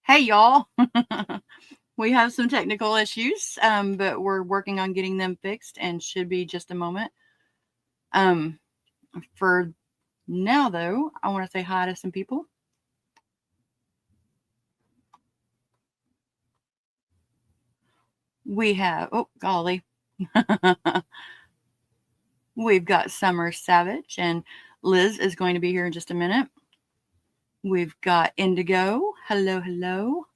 Hey, y'all. We have some technical issues, but we're working on getting them fixed and should be just a moment. For now, though, I want to say hi to some people. We have, oh, golly. We've got Summer Savage, and Liz is going to be here in just a minute. We've got Indigo. Hello, hello.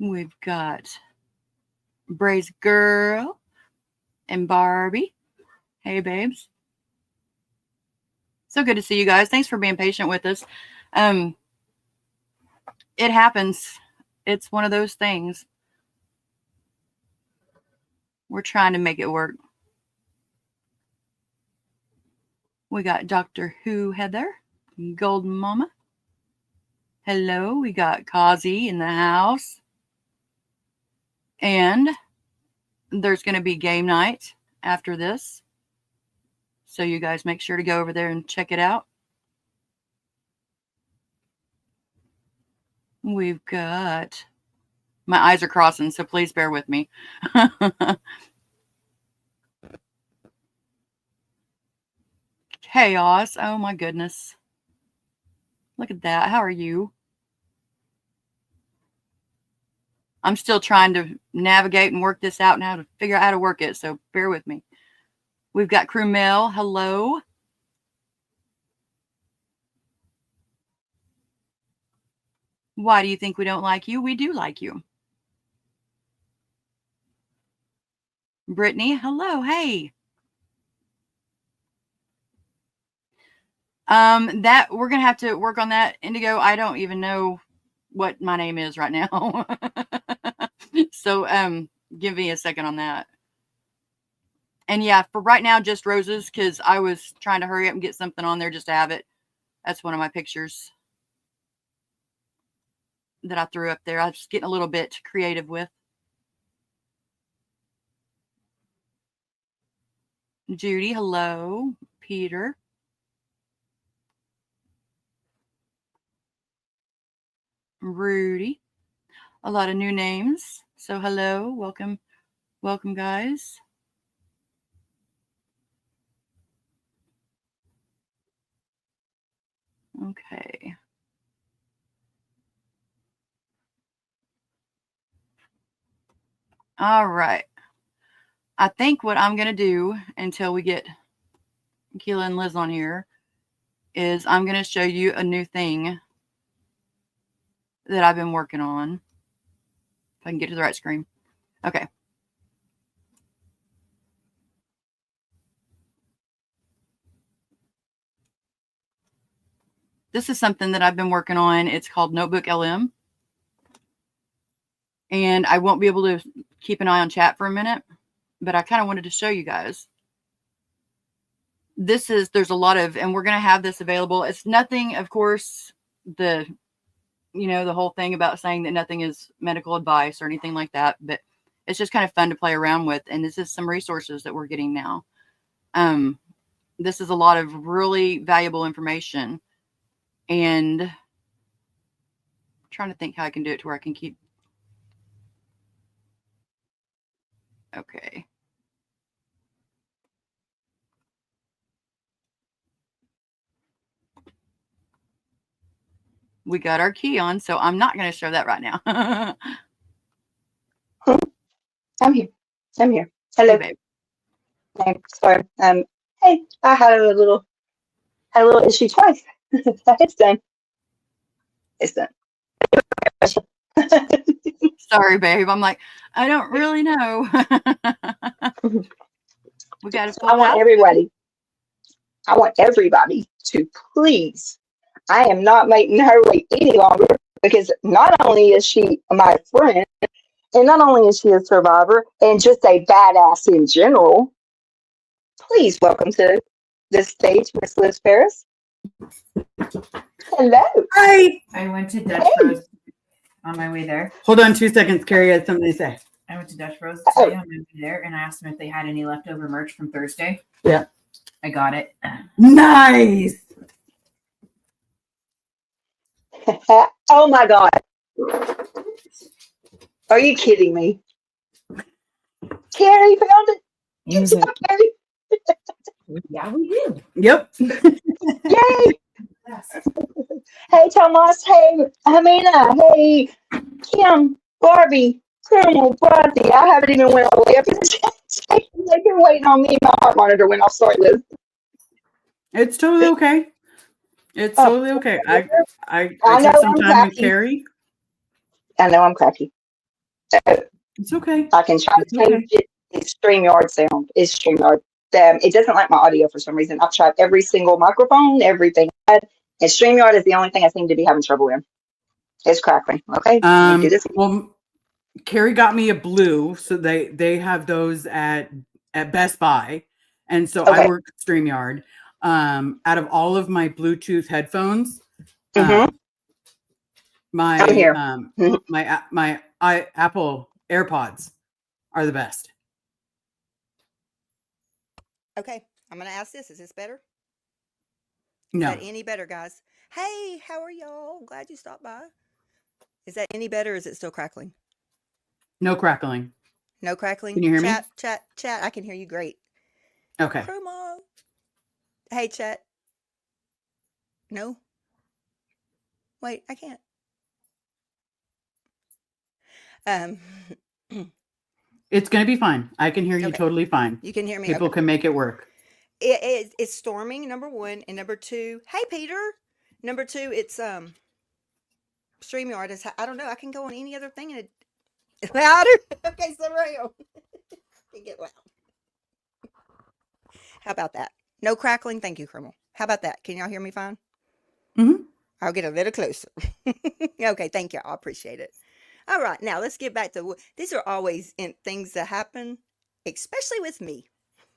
We've got Braze Girl and Barbie. Hey, babes. So good to see you guys. Thanks for being patient with us. It happens. It's one of those things. We're trying to make it work. We got Doctor Who Heather, Golden Mama. Hello, we got Kazi in the house. And there's going to be game night after this. So you guys make sure to go over there and check it out. We've got, my eyes are crossing, so please bear with me. Chaos. Oh my goodness. Look at that. How are you? I'm still trying to navigate and work this out and how to figure out how to work it, so bear with me. We've got Crew Mel. Hello. Why do you think we don't like you? We do like you. Brittany. Hello. Hey. That we're going to have to work on that. Indigo, I don't even know what my name is right now. So, give me a second on that. And yeah, for right now, just roses, because I was trying to hurry up and get something on there just to have it. That's one of my pictures that I threw up there. I was just getting a little bit creative with. Judy, hello. Peter. Rudy. A lot of new names. So hello, welcome, welcome guys. Okay. All right. I think what I'm going to do until we get Keela and Liz on here is I'm going to show you a new thing that I've been working on. If I can get to the right screen. Okay. This is something that I've been working on. It's called Notebook LM. And I won't be able to keep an eye on chat for a minute, but I kind of wanted to show you guys. There's a lot of, and we're going to have this available. It's nothing, of course, the whole thing about saying that nothing is medical advice or anything like that, but it's just kind of fun to play around with. And this is some resources that we're getting now. This is a lot of really valuable information, and I'm trying to think how I can do it to where I can keep. Okay. We got our key on, so I'm not going to show that right now. I'm here. Hello, hey, babe. Sorry. Hey, I had a little issue twice. It's done. Sorry, babe. I'm like, I don't really know. We got to. I want everybody to please. I am not making her wait any longer, because not only is she my friend, and not only is she a survivor and just a badass in general. Please welcome to this stage, Miss Liz Ferris. Hello. Hi. I went to Dutch Bros on my way there. Hold on 2 seconds, Carrie has something to say. I went to Dutch Bros today on my way there, and I asked them if they had any leftover merch from Thursday. Yeah. I got it. Nice. Oh my God. Are you kidding me? Carrie found it. Good job, Carrie. Yeah, we did. Yep. Yay. Hey, Thomas. Hey, Amina. Hey, Kim, Barbie, Colonel, Brodie. I haven't even went all the way up in the chat. They've been waiting on me. My heart monitor went off. Sorry, Liz. It's totally okay. It's totally okay. I I know took some I'm time with cracky. Carrie. I know I'm cracky. It's okay. I can try to change it. It's StreamYard sound. It's StreamYard. It doesn't like my audio for some reason. I've tried every single microphone, everything. And StreamYard is the only thing I seem to be having trouble with. It's crackling. Okay. Do this. Well, Carrie got me a blue, so they have those at Best Buy, and so I work StreamYard. Out of all of my Bluetooth headphones, my my Apple AirPods are the best. Okay, I'm gonna ask this. Is this better? No. Is that any better, guys? Hey, how are y'all? Glad you stopped by. Is that any better? Or is it still crackling? No crackling. No crackling. Can you hear me? Chat. I can hear you great. Okay. Chroma. Hey, chat. No. Wait, I can't. It's gonna be fine. I can hear you totally fine. You can hear me. People can make it work. It's storming, number one, and number two. Hey, Peter. Number two, it's StreamYard is. I don't know. I can go on any other thing and it's louder. Okay, so real. Can get loud. How about that? No crackling. Thank you, Criminal. How about that? Can y'all hear me fine? Mm-hmm. I'll get a little closer. Okay, thank you. I appreciate it. All right, now let's get back to these are always things that happen, especially with me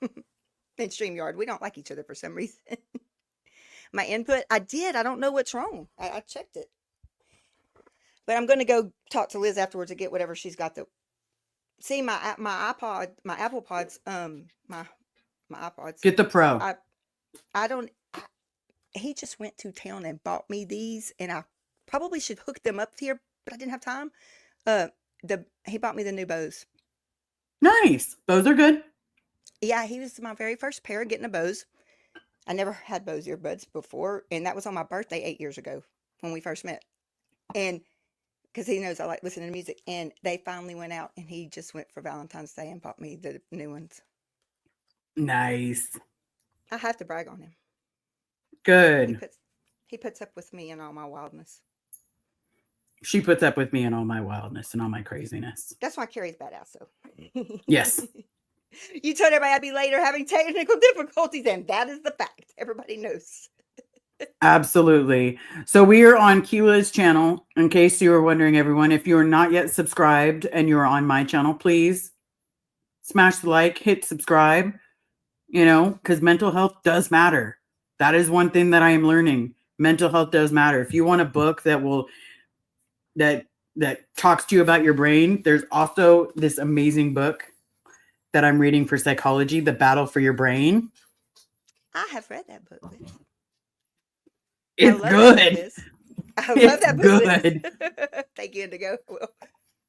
in StreamYard. We don't like each other for some reason. My input, I don't know what's wrong. I checked it. But I'm going to go talk to Liz afterwards to get whatever she's got. See, my Apple Pods, my iPods. Get the Pro. He just went to town and bought me these, and I probably should hook them up here, but I didn't have time. He bought me the new Bose. Nice. Those are good. Yeah, he was my very first pair of getting a Bose. I never had Bose earbuds before, and that was on my birthday 8 years ago when we first met. And because he knows I like listening to music, and they finally went out, and he just went for Valentine's Day and bought me the new ones. Nice. I have to brag on him. Good. He puts up with me and all my wildness. She puts up with me and all my wildness and all my craziness. That's why Carrie's badass, though. Yes. You told everybody I'd be later having technical difficulties, and that is the fact. Everybody knows. Absolutely. So we are on LIZ channel. In case you were wondering, everyone, if you are not yet subscribed and you're on my channel, please smash the like, hit subscribe, because mental health does matter. That is one thing that I am learning. Mental health does matter. If you want a book that talks to you about your brain, there's also this amazing book that I'm reading for psychology, The Battle for Your Brain. I have read that book. It's good. I love that book. Good. Thank you, Indigo.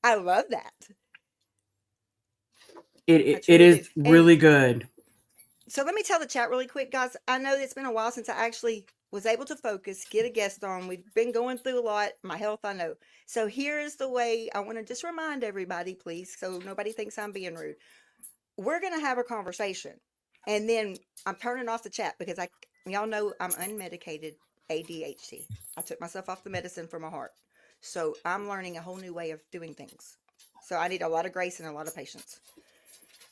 I love that. It is really good. So let me tell the chat really quick, guys. I know it's been a while since I actually was able to focus, get a guest on. We've been going through a lot. My health, I know. So here is the way I want to just remind everybody, please, so nobody thinks I'm being rude. We're going to have a conversation. And then I'm turning off the chat because y'all know I'm unmedicated ADHD. I took myself off the medicine for my heart. So I'm learning a whole new way of doing things. So I need a lot of grace and a lot of patience.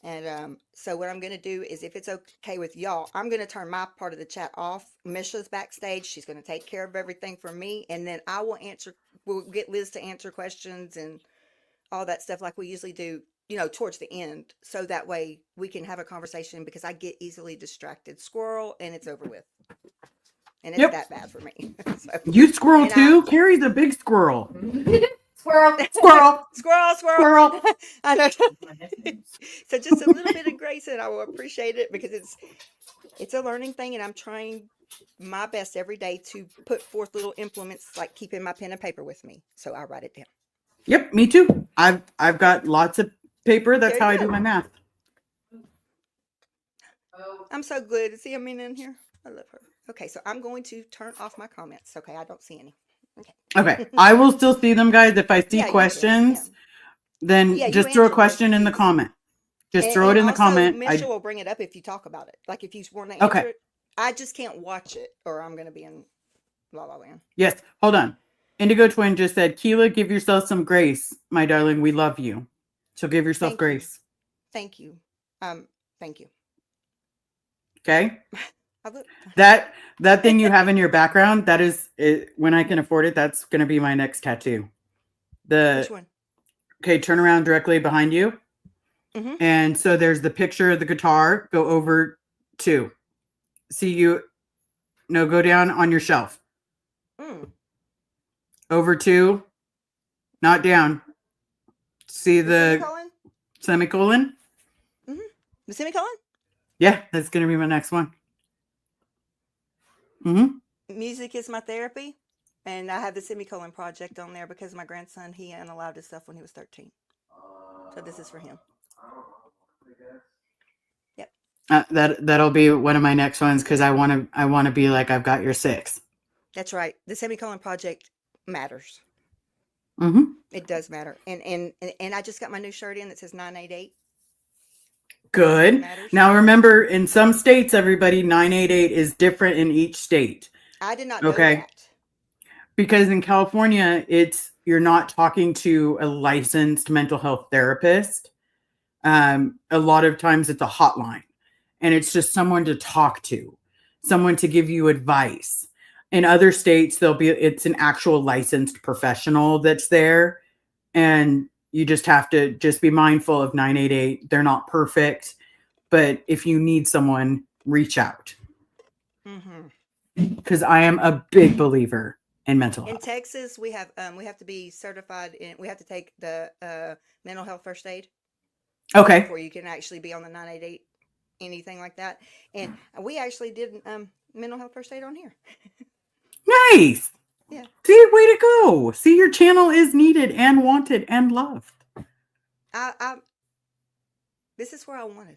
And so what I'm going to do is, if it's okay with y'all, I'm going to turn my part of the chat off. Misha's backstage. She's going to take care of everything for me. And then we'll get Liz to answer questions and all that stuff like we usually do, towards the end. So that way we can have a conversation, because I get easily distracted. Squirrel, and it's over with. And it's that bad for me. So, you squirrel too? Carrie's a big squirrel. Squirrel. I know. So just a little bit of grace, and I will appreciate it, because it's a learning thing, and I'm trying my best every day to put forth little implements like keeping my pen and paper with me. So I write it down. Yep, me too. I've got lots of paper. That's There how you I do go. my math. I'm so good. See Amin in here? I love her. Okay, so I'm going to turn off my comments. Okay, I don't see any. Okay. Okay, I will still see them, guys. If I see Yeah, you will. questions, then Yeah, you just throw a answer question in the questions. comment. Just And, throw it and in the also, comment. Mitchell will bring it up if you talk about it. Like if you want to Okay. answer it. I just can't watch it or I'm going to be in La La Land. Yes, hold on. Indigo Twin just said, Keela, give yourself some grace, my darling. We love you. So give yourself Thank you. grace. Thank you. Thank you. Okay? I look. That thing you have in your background, that is it, when I can afford it, that's going to be my next tattoo. Which one? Okay, turn around directly behind you. Mm-hmm. And so there's the picture of the guitar. Go over 2. See you. No, go down on your shelf. Over 2. Not down. See the semicolon? Mm-hmm. The semicolon? Yeah, that's going to be my next one. Mm-hmm. Music is my therapy. And I have the semicolon project on there because my grandson, he unallowed his stuff when he was 13. So this is for him. Yep. That'll be one of my next ones because I want to be like, I've got your 6. That's right. The semicolon project matters. Mm-hmm. It does matter. And I just got my new shirt in that says 988. Good. Now remember, in some states, everybody, 988 is different in each state. I did not know that. Because in California, you're not talking to a licensed mental health therapist. A lot of times it's a hotline, and it's just someone to talk to, someone to give you advice. In other states, it's an actual licensed professional that's there, and you just have to just be mindful of 988. They're not perfect, but if you need someone, reach out. Because I am a big believer in mental health. In Texas, we have to be certified we have to take the mental health first aid. Okay. Before you can actually be on the 988, anything like that. And we actually did mental health first aid on here. Nice. Yeah. See, way to go. See, your channel is needed and wanted and loved. This is where I wanted.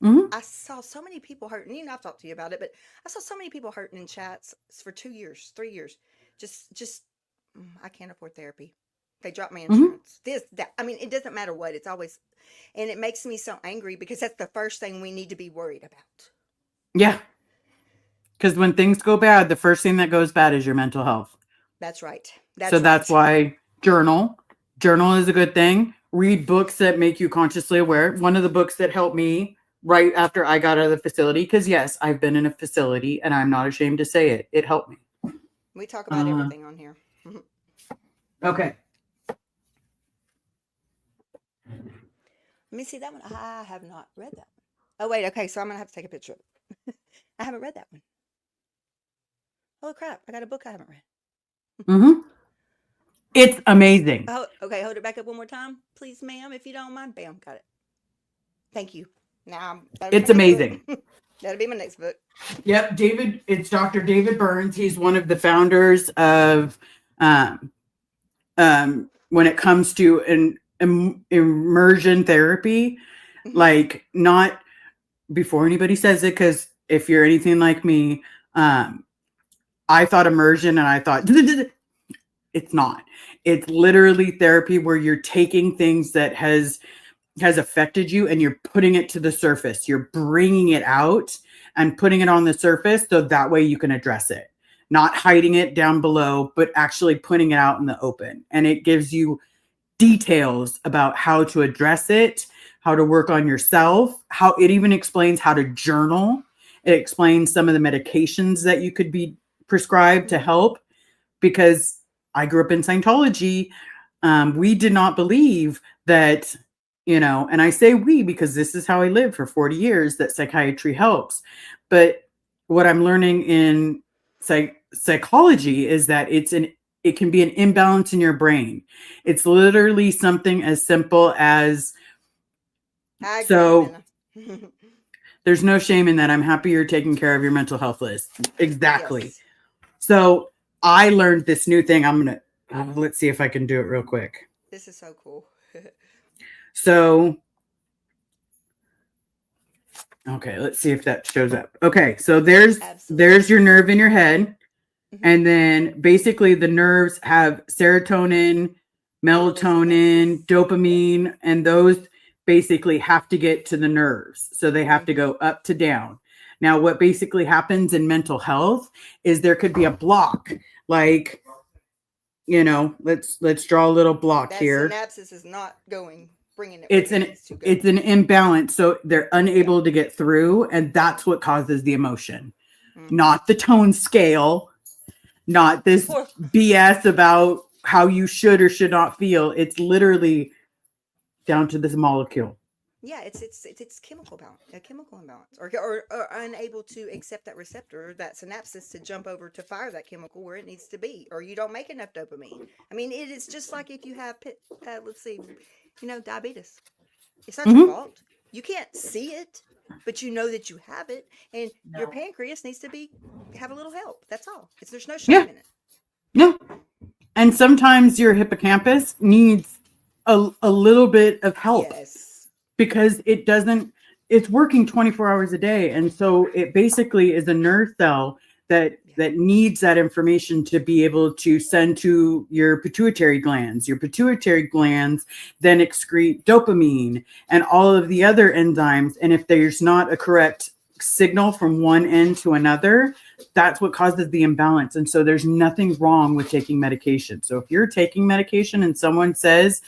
Mm-hmm. I saw so many people hurting. You know, I've talked to you about it, but I saw so many people hurting in chats for 2 years, 3 years. Just, I can't afford therapy. They dropped my insurance. That. I mean, it doesn't matter what. It's always, and it makes me so angry because that's the first thing we need to be worried about. Yeah. Because when things go bad, the first thing that goes bad is your mental health. That's right. That's why journal is a good thing. Read books that make you consciously aware. One of the books that helped me right after I got out of the facility, because yes, I've been in a facility and I'm not ashamed to say it. It helped me. We talk about everything on here. Okay. Let me see that one. I have not read that one. Oh, wait. Okay. So I'm going to have to take a picture of it. I haven't read that one. Oh, crap. I got a book I haven't read. Mm-hmm. It's amazing. Oh, okay. Hold it back up one more time, please, ma'am, if you don't mind. Bam. Got it. Thank you. Now, it's amazing. That'll be my next book. Yep. It's Dr. David Burns. He's one of the founders of, when it comes to an immersion therapy, like not before anybody says it, because if you're anything like me, I thought immersion and I thought it's not. It's literally therapy where you're taking things that has affected you and you're putting it to the surface. You're bringing it out and putting it on the surface so that way you can address it. Not hiding it down below, but actually putting it out in the open. And it gives you details about how to address it, how to work on yourself, how it even explains how to journal. It explains some of the medications that you could be prescribed to help, because I grew up in Scientology. We did not believe that, and I say we because this is how I lived for 40 years, that psychiatry helps. But what I'm learning in psychology is that it can be an imbalance in your brain. It's literally something as simple as, There's no shame in that. I'm happy you're taking care of your mental health, Liz. Exactly. Yes. So I learned this new thing. Let's see if I can do it real quick. This is so cool. So, okay, let's see if that shows up. Okay, so there's your nerve in your head. And then basically the nerves have serotonin, melatonin, dopamine, and those basically have to get to the nerves. So they have to go up to down. Now, what basically happens in mental health is there could be a block, like, you know, let's draw a little block here. Synapses is not bringing it. It's an imbalance. So they're unable to get through. And that's what causes the emotion, not the tone scale, not this BS about how you should or should not feel. It's literally down to this molecule. Yeah, it's chemical imbalance, or unable to accept that receptor, that synapses, to jump over to fire that chemical where it needs to be, or you don't make enough dopamine. I mean, it is just like if you have, diabetes. It's not your fault. You can't see it, but you know that you have it, and your pancreas needs to have a little help. That's all. There's no shame in it. No, and sometimes your hippocampus needs a little bit of help. Yes. Because it's working 24 hours a day. And so it basically is a nerve cell that needs that information to be able to send to your pituitary glands. Your pituitary glands then excrete dopamine and all of the other enzymes. And if there's not a correct signal from one end to another, that's what causes the imbalance. And so there's nothing wrong with taking medication. So if you're taking medication and someone says,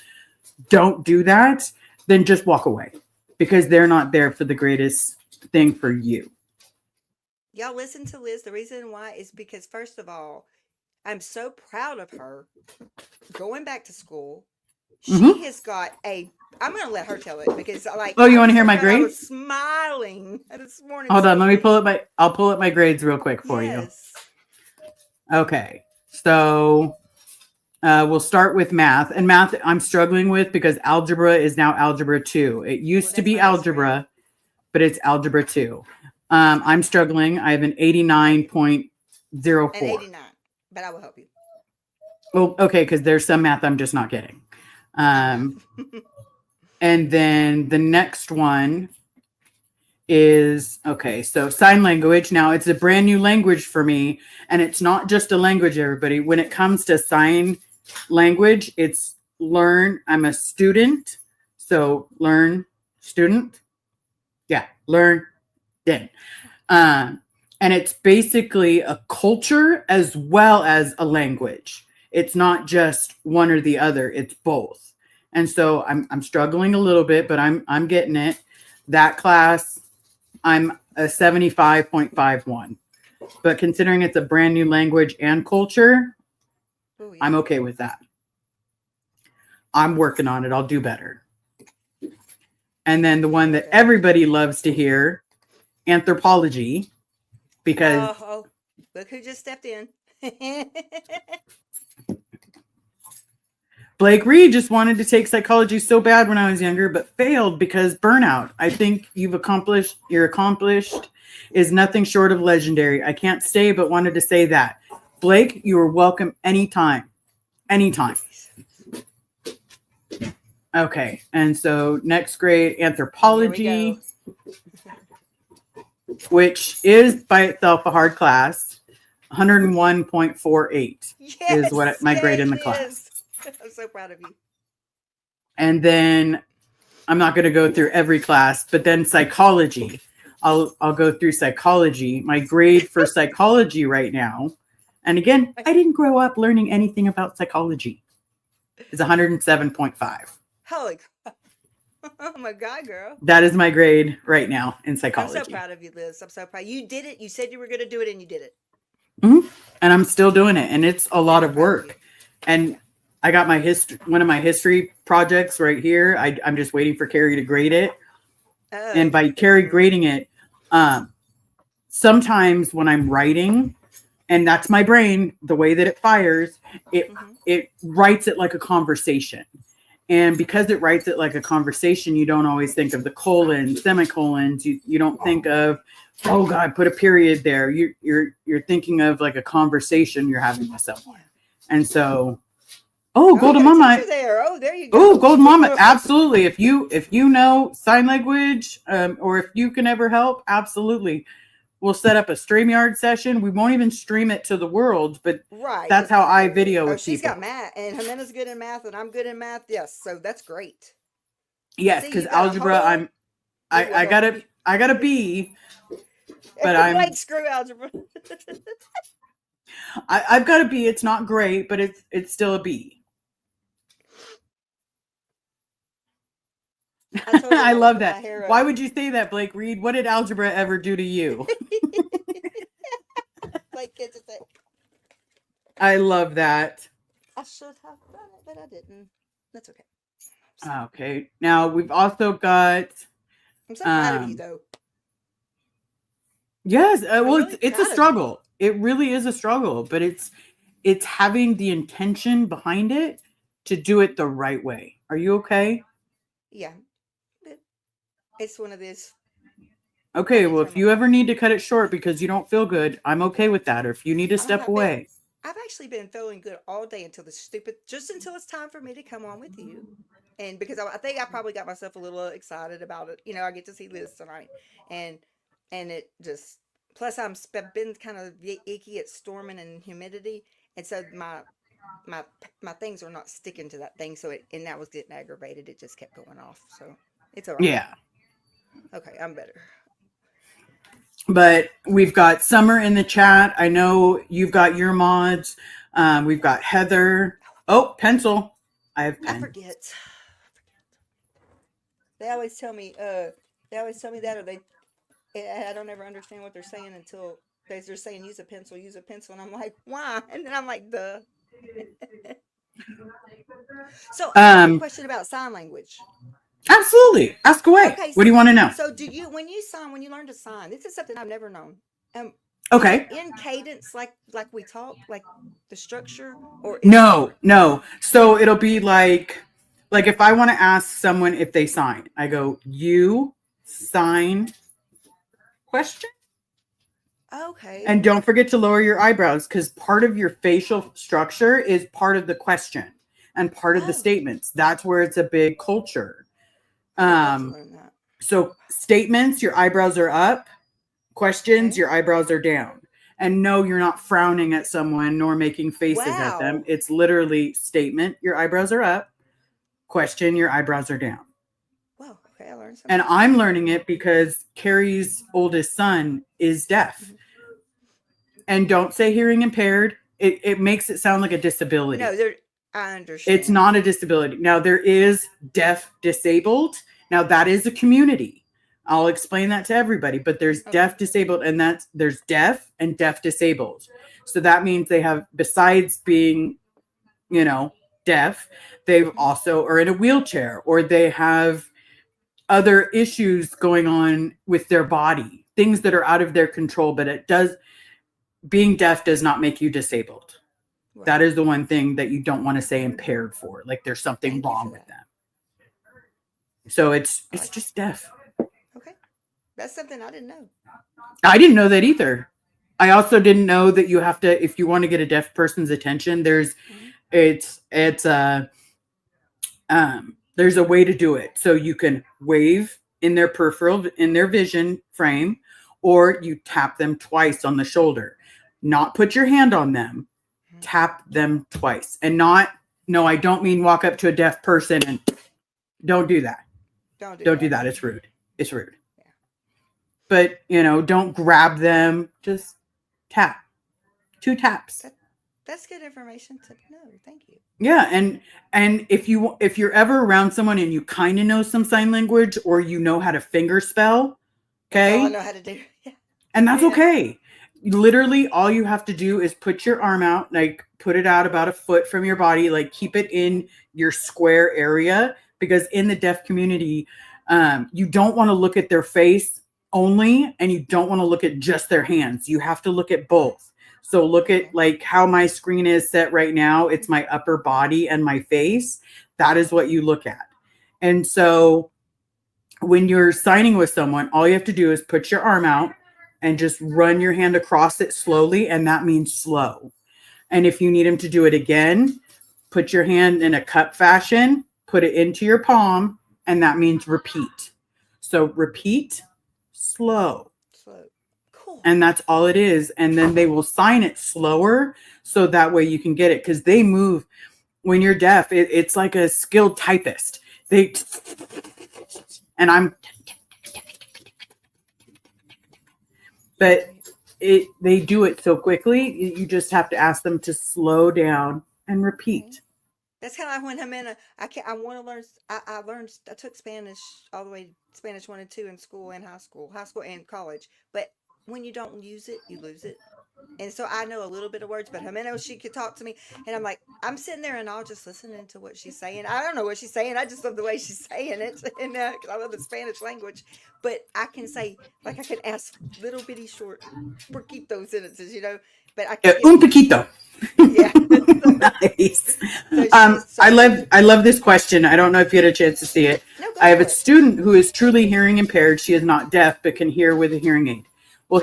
don't do that, then just walk away, because they're not there for the greatest thing for you. Y'all listen to Liz. The reason why is because, first of all, I'm so proud of her going back to school. She has got I'm going to let her tell it, because oh, you want to hear my grades? I was smiling this morning. Hold on. Let me I'll pull up my grades real quick for you. Okay. So we'll start with math. And math I'm struggling with because algebra is now algebra 2. It used to be algebra, but it's algebra 2. I'm struggling. I have an 89.04. And 89, but I will help you. Well, okay, because there's some math I'm just not getting. And then the next one is, okay, so sign language. Now, it's a brand new language for me, and it's not just a language, everybody. When it comes to sign language, it's learn. I'm a student, so learn student. Yeah, learn then. And it's basically a culture as well as a language. It's not just one or the other, it's both. And so I'm struggling a little bit, but I'm getting it. That class, I'm a 75.51. But considering it's a brand new language and culture, ooh, yeah, I'm okay with that. I'm working on it. I'll do better. And then the one that everybody loves to hear, anthropology, because look who just stepped in. Blake Reed just wanted to take psychology so bad when I was younger, but failed because burnout. I think you're accomplished is nothing short of legendary. I can't stay, but wanted to say that. Blake, you are welcome anytime. Anytime. Okay. And so next grade, anthropology, which is by itself a hard class. 101.48 is what my grade in the class. I'm so proud of you. And then I'm not going to go through every class, but then psychology. I'll go through psychology. My grade for psychology right now, and again, I didn't grow up learning anything about psychology, is 107.5. Holy crap. Oh my God, girl. That is my grade right now in psychology. I'm so proud of you, Liz. I'm so proud. You did it. You said you were going to do it, and you did it. Mm-hmm. And I'm still doing it, and it's a lot of work. And I got my one of my history projects right here. I'm just waiting for Carrie to grade it. And by Carrie grading it, sometimes when I'm writing, and that's my brain, the way that it fires, it writes it like a conversation. And because it writes it like a conversation, you don't always think of the colons, semicolons. You don't think of, oh God, put a period there. You're thinking of like a conversation you're having with someone. And so, Golden Mama. There. Oh, there you go. Oh, Golden Mama. Absolutely. If you know sign language, or if you can ever help, absolutely. We'll set up a StreamYard session. We won't even stream it to the world, but that's how I video with she's people. Got math, and Jimena's good in math, and I'm good in math. Yes, so that's great. Yes, because algebra, I got a B, but I'm like screw algebra. I've got a B. It's not great, but it's still a B. I love that. Why would you say that, Blake Reed? What did algebra ever do to you? Blake gets it. I love that. I should have done it, but I didn't. That's okay. Okay. Now we've also got. I'm so proud of you, though. Yes. Well, it's a struggle. It really is a struggle, but it's having the intention behind it to do it the right way. Are you okay? Yeah. It's one of these. Okay, well, if you ever need to cut it short because you don't feel good, I'm okay with that. Or if you need to step away. I've actually been feeling good all day until until it's time for me to come on with you. And because I think I probably got myself a little excited about it. You know, I get to see Liz tonight. And it just, plus I've been kind of icky at storming and humidity. And so my things are not sticking to that thing. So and that was getting aggravated. It just kept going off. So it's all right. Yeah. Okay, I'm better. But we've got Summer in the chat. I know you've got your mods. We've got Heather. Oh, pencil. I have pen. I forget. They always tell me that, or I don't ever understand what they're saying until they're saying use a pencil, and I'm like, why? And then I'm like, duh. So I have a question about sign language. Absolutely. Ask away. Okay, what do you want to know? So when you learn to sign, this is something I've never known. Okay. In cadence, like we talk, like the structure, or no. So it'll be like if I want to ask someone if they sign, I go, you sign question. Okay. And don't forget to lower your eyebrows, because part of your facial structure is part of the question and part of the statements. That's where it's a big culture. So statements, your eyebrows are up. Questions, your eyebrows are down. And no, you're not frowning at someone nor making faces at them. It's literally statement, your eyebrows are up. Question, your eyebrows are down. Wow. Okay, I learned something. And I'm learning it because Carrie's oldest son is deaf. Mm-hmm. And don't say hearing impaired. It makes it sound like a disability. No, I understand. It's not a disability. Now, there is deaf disabled. Now, that is a community. I'll explain that to everybody. But there's deaf disabled, and there's deaf and deaf disabled. So that means they have, besides being, deaf, they also are in a wheelchair, or they have other issues going on with their body, things that are out of their control. But being deaf does not make you disabled. Right. That is the one thing that you don't want to say impaired for. Like there's something wrong with them. So it's just deaf. Okay. That's something I didn't know. I didn't know that either. I also didn't know that you have to, if you want to get a deaf person's attention, there's a way to do it. So you can wave in their peripheral, in their vision frame, or you tap them twice on the shoulder. Not put your hand on them. Tap them twice. And I don't mean walk up to a deaf person and don't do that. Don't do that. It's rude. It's rude. Yeah. But, don't grab them. Just tap. 2 taps. That's good information to know. Thank you. Yeah. And if you're ever around someone and you kind of know some sign language, or you know how to finger spell, okay? Oh, I know how to do. Yeah. And that's okay. Literally, all you have to do is put your arm out, like put it out about a foot from your body, like keep it in your square area, because in the deaf community, you don't want to look at their face only, and you don't want to look at just their hands. You have to look at both. So look at like how my screen is set right now. It's my upper body and my face. That is what you look at. And so when you're signing with someone, all you have to do is put your arm out and just run your hand across it slowly. And that means slow. And if you need him to do it again, put your hand in a cup fashion, put it into your palm, and that means repeat. So repeat, slow. Slow. Cool. And that's all it is. And then they will sign it slower so that way you can get it, because they move. When you're deaf, it's like a skilled typist. But they do it so quickly. You just have to ask them to slow down and repeat. That's kind of like when I'm in I want to learn. I took Spanish all the way, Spanish 1 and 2 in school and high school and college. But when you don't use it, you lose it. And so I know a little bit of words, but Jimena, she could talk to me, and I'm like, I'm sitting there and I'll just listening to what she's saying. I don't know what she's saying. I just love the way she's saying it, and because I love the Spanish language. But I can say, like, I can ask little bitty short, poquito sentences, But I can un poquito. Yeah. Nice. I love this question. I don't know if you had a chance to see it. No, I have a student who is truly hearing impaired. She is not deaf, but can hear with a hearing aid. Well,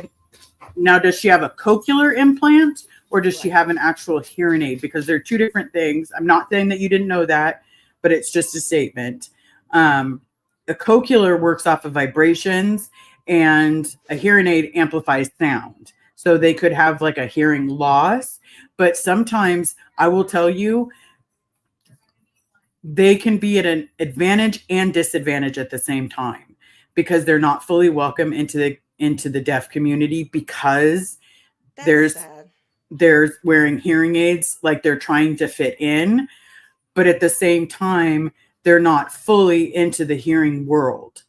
now, does she have a cochlear implant or does she have an actual hearing aid? Because they're two different things. I'm not saying that you didn't know that, but it's just a statement. A cochlear works off of vibrations, and a hearing aid amplifies sound. So they could have like a hearing loss, but sometimes I will tell you, they can be at an advantage and disadvantage at the same time, because they're not fully welcome into the deaf community, because there's wearing hearing aids, like they're trying to fit in, but at the same time, they're not fully into the hearing world,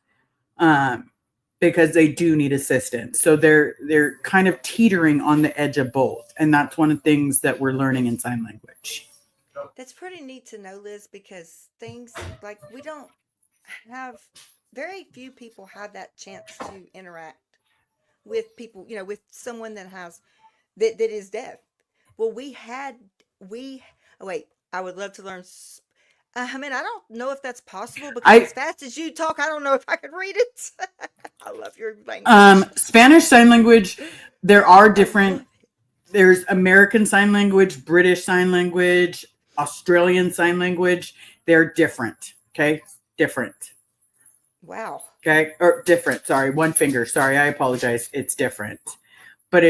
because they do need assistance. So they're kind of teetering on the edge of both. And that's one of the things that we're learning in sign language. That's pretty neat to know, Liz, because things like we don't have, very few people have that chance to interact with people, with someone that is deaf. Well, I would love to learn. I don't know if that's possible, because as fast as you talk, I don't know if I could read it. I love your language. Spanish Sign Language, there are different, there's American Sign Language, British Sign Language, Australian Sign Language. They're different. Okay. Different. Wow. Okay. Or different. Sorry. One finger. Sorry. I apologize. It's different, but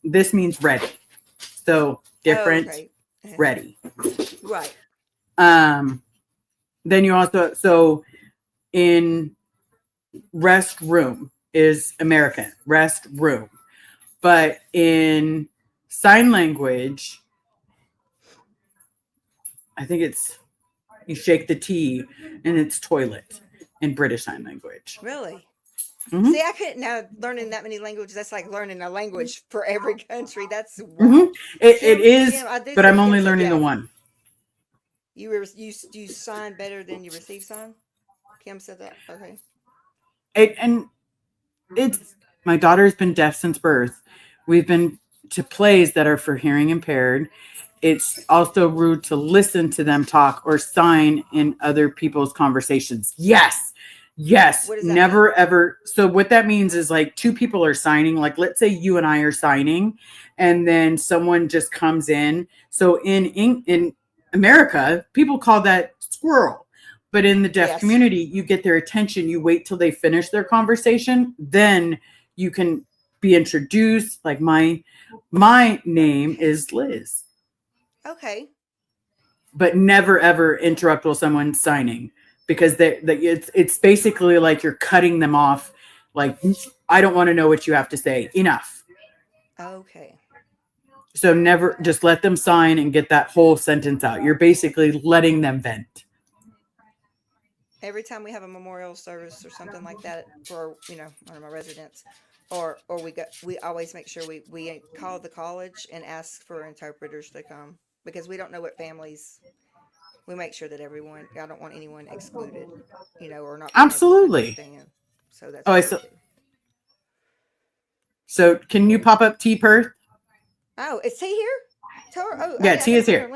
this means ready. So different, ready. Right. Then you also, so in restroom is American, rest room, but in sign language, I think you shake the T and it's toilet in British Sign Language. Really? Mm-hmm. See, I couldn't, now learning that many languages, that's like learning a language for every country. That's mm-hmm. It is, but I'm only learning the one. You sign better than you receive sign? Kim said that. Okay. It's my daughter's been deaf since birth. We've been to plays that are for hearing impaired. It's also rude to listen to them talk or sign in other people's conversations. Yes. Never ever. So what that means is, like, two people are signing, like, let's say you and I are signing, and then someone just comes in. So in America, people call that squirrel. But in the deaf community, you get their attention. You wait till they finish their conversation. Then you can be introduced. Like, my name is Liz. Okay. But never, ever interrupt while someone's signing, because it's basically like you're cutting them off. Like, I don't want to know what you have to say. Enough. Okay. So never, just let them sign and get that whole sentence out. You're basically letting them vent. Every time we have a memorial service or something like that for, one of my residents, or we always make sure we call the college and ask for interpreters to come, because we don't know what families. We make sure that everyone. I don't want anyone excluded, or not. Absolutely. So that's. So can you pop up T Perth? Oh, is T here? Tell her. Oh, yeah, T is here.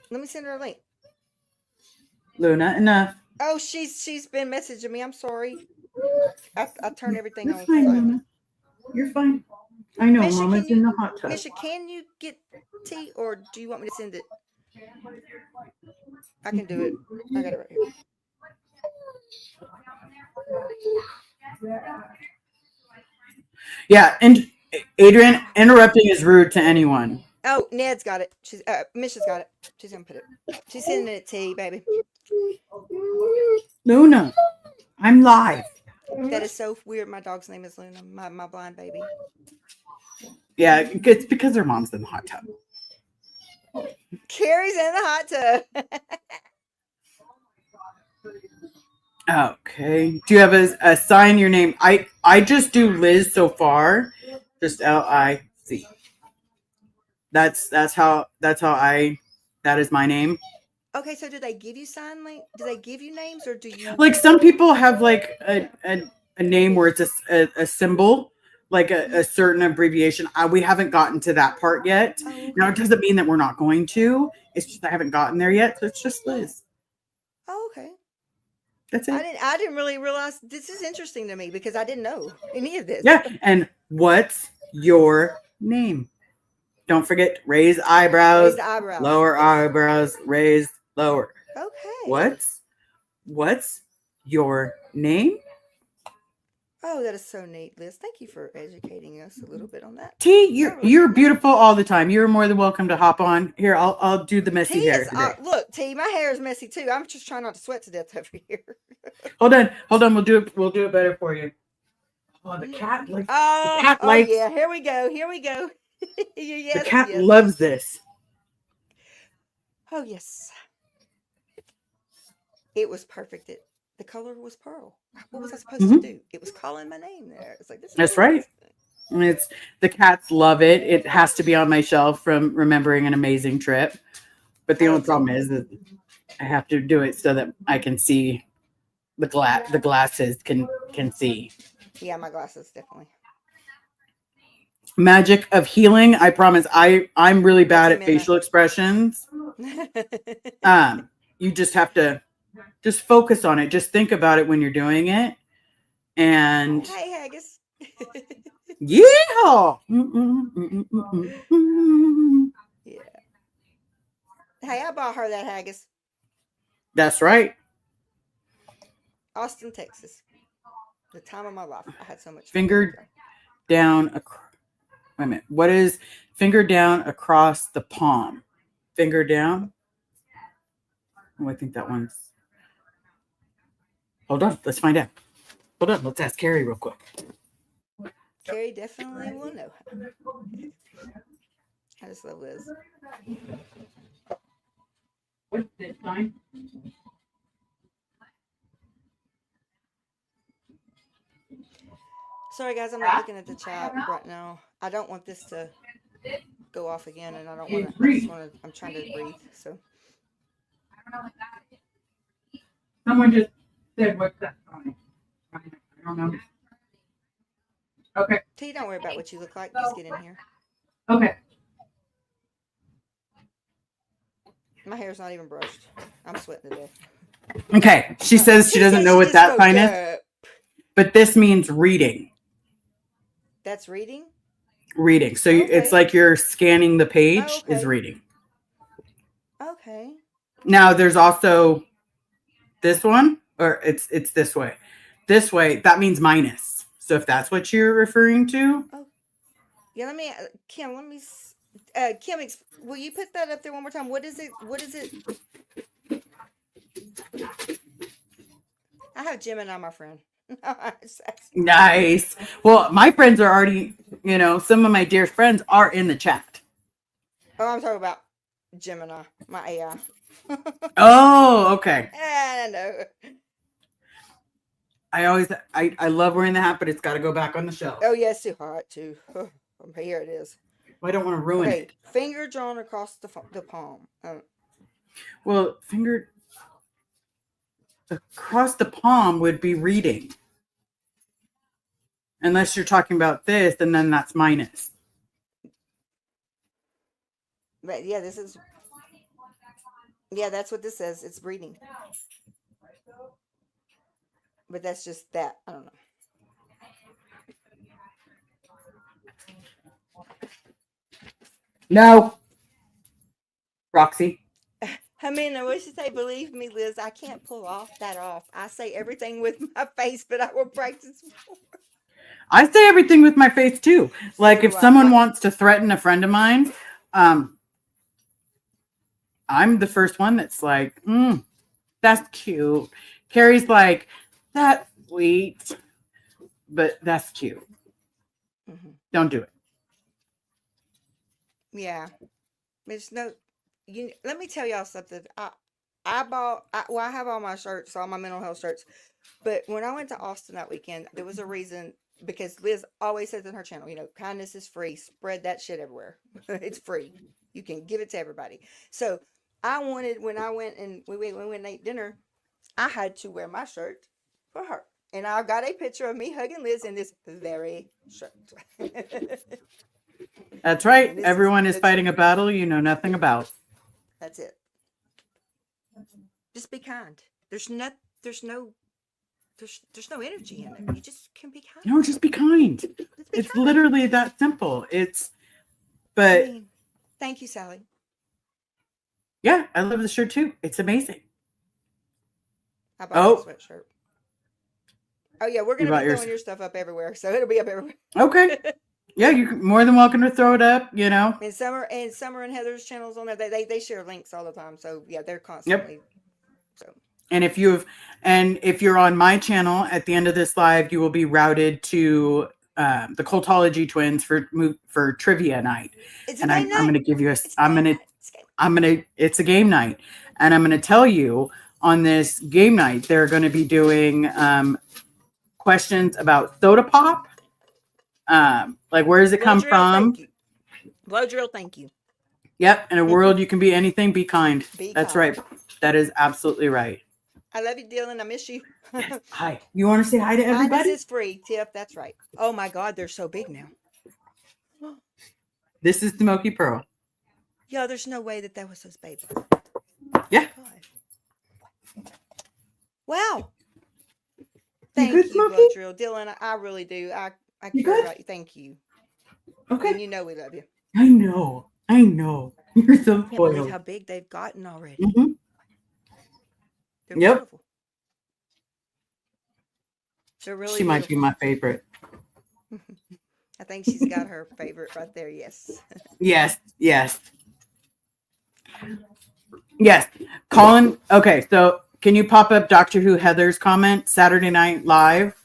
Let me send her a link. Luna, enough. Oh, she's been messaging me. I'm sorry. I turned everything You're on. fine, So. Luna. You're fine. I know, Misha, Mama's in the hot tub. Misha, can you get tea, or do you want me to send it? I can do it. I got it right here. Yeah, and Adrian, interrupting is rude to anyone. Oh, Ned's got it. Misha's got it. She's gonna put it. She's sending it to you, baby. Luna, I'm live. That is so weird. My dog's name is Luna. My blind baby. Yeah, it's because her mom's in the hot tub. Carrie's in the hot tub. Okay. Do you have a sign your name? I just do Liz so far. Just LIZ. That is my name. Okay, so do they give you sign language? Do they give you names, or do you like some people have like a name where it's a symbol, like a certain abbreviation. We haven't gotten to that part yet. Oh, okay. Now it doesn't mean that we're not going to. It's just I haven't gotten there yet. So it's just Liz. Oh, okay. That's it. I didn't really realize this is interesting to me because I didn't know any of this. Yeah. And what's your name? Don't forget, raise eyebrows, lower eyebrows, raise lower. Okay. What's your name? Oh, that is so neat, Liz. Thank you for educating us a little bit on that. T, you're beautiful all the time. You're more than welcome to hop on. Here, I'll do the messy hair today. Look, T, my hair is messy too. I'm just trying not to sweat to death over here. Hold on. We'll do it better for you. Oh, the cat likes. Yeah. Here we go. Yes, the cat loves this. Oh yes. It was perfect. The color was pearl. What was I supposed to do? It was calling my name there. It's like this. That's right. And the cats love it. It has to be on my shelf from remembering an amazing trip. But the only problem is that I have to do it so that I can see the glasses can see. Yeah, my glasses definitely. Magic of healing. I promise. I'm really bad at facial expressions. You just have to just focus on it. Just think about it when you're doing it. And hey, Haggis. Yeah. Yeah. Hey, I bought her that haggis. That's right. Austin, Texas. The time of my life. I had so much fun. Finger down. Wait a minute. What is finger down across the palm? Finger down. Oh, I think that one's. Hold on. Let's find out. Hold on. Let's ask Carrie real quick. Carrie definitely will know. I just love Liz. What's this sign? Sorry, guys. I'm not looking at the chat right now. I don't want this to go off again, and I don't want to. I'm trying to breathe. So. Someone just said, "What's that sign?" I don't know. Okay. T, don't worry about what you look like. Just get in here. Okay. My hair's not even brushed. I'm sweating to death. Okay. She says she doesn't know what that sign is. But this means reading. That's reading? Reading. So it's like you're scanning the page is reading. Okay. Now there's also this one, or it's this way. This way, that means minus. So if that's what you're referring to. Oh. Yeah, let me, Kim, Kim, will you put that up there one more time? What is it? I have Gemini, my friend. Nice. Well, my friends are already, some of my dear friends are in the chat. Oh, I'm talking about Gemini, my AI. Oh, okay. I know. I love wearing the hat, but it's got to go back on the shelf. Oh, yeah, it's too hot, too. Oh, here it is. Well, I don't want to ruin it. Finger drawn across the palm. Well, finger across the palm would be reading. Unless you're talking about this, and then that's minus. But yeah, this is. Yeah, that's what this says. It's breeding. But that's just that. I don't know. No. Roxy. I mean, I wish to say, believe me, Liz, I can't pull that off. I say everything with my face, but I will practice more. I say everything with my face too. Like So if do I. someone wants to threaten a friend of mine, I'm the first one that's like, that's cute. Carrie's like, that's sweet, but that's cute. Mhm. Don't do it. Yeah. There's no, let me tell y'all something. I have all my shirts, all my mental health shirts. But when I went to Austin that weekend, there was a reason, because Liz always says in her channel, kindness is free. Spread that shit everywhere. It's free. You can give it to everybody. So I wanted, when I went and we went and ate dinner, I had to wear my shirt for her. And I got a picture of me hugging Liz in this very shirt. That's right. This Everyone is the fighting truth. a battle you know nothing about. That's it. Just be kind. There's no energy in it. You just can be kind. No, just be kind. Just be It's kind. literally that simple. I But mean, thank you, Sally. yeah, I love the shirt too. It's amazing. I bought my sweatshirt. Oh yeah, we're gonna be throwing your stuff up everywhere, so it'll be up everywhere. Okay. Yeah, you're more than welcome to throw it up. And Summer and Heather's channels on there, they share links all the time. So yeah, they're constantly. Yep. So. And if you're on my channel at the end of this live, you will be routed to the Cultology twins for trivia night. It's and a I'm game night. going to give you It's a game night, and I'm going to tell you on this game night they're going to be doing questions about soda pop. Like where does it come from? Blow drill, thank you. Yep. In a world you can be anything, be kind. That's kind. right. That is absolutely right. I love you, Dylan. I miss you. Yes. Hi. You want to say hi to everybody? Kindness is free, Tiff. That's right. Oh my God, they're so big now. This is Smoky Pearl. Yeah, there's no way that was those babies. Yeah. Wow. Thank good, you, Smokey? Blow Drill. Dylan, I really do. I care about you. Thank you. Okay. And you know we love you. I know. You're so I can't believe spoiled. how big they've gotten already. Mm-hmm. They're Yep. beautiful. They're really She might be my favorite. I think she's got her favorite right there. Yes. Yes. Colin. Okay, so can you pop up Doctor Who Heather's comment Saturday Night Live?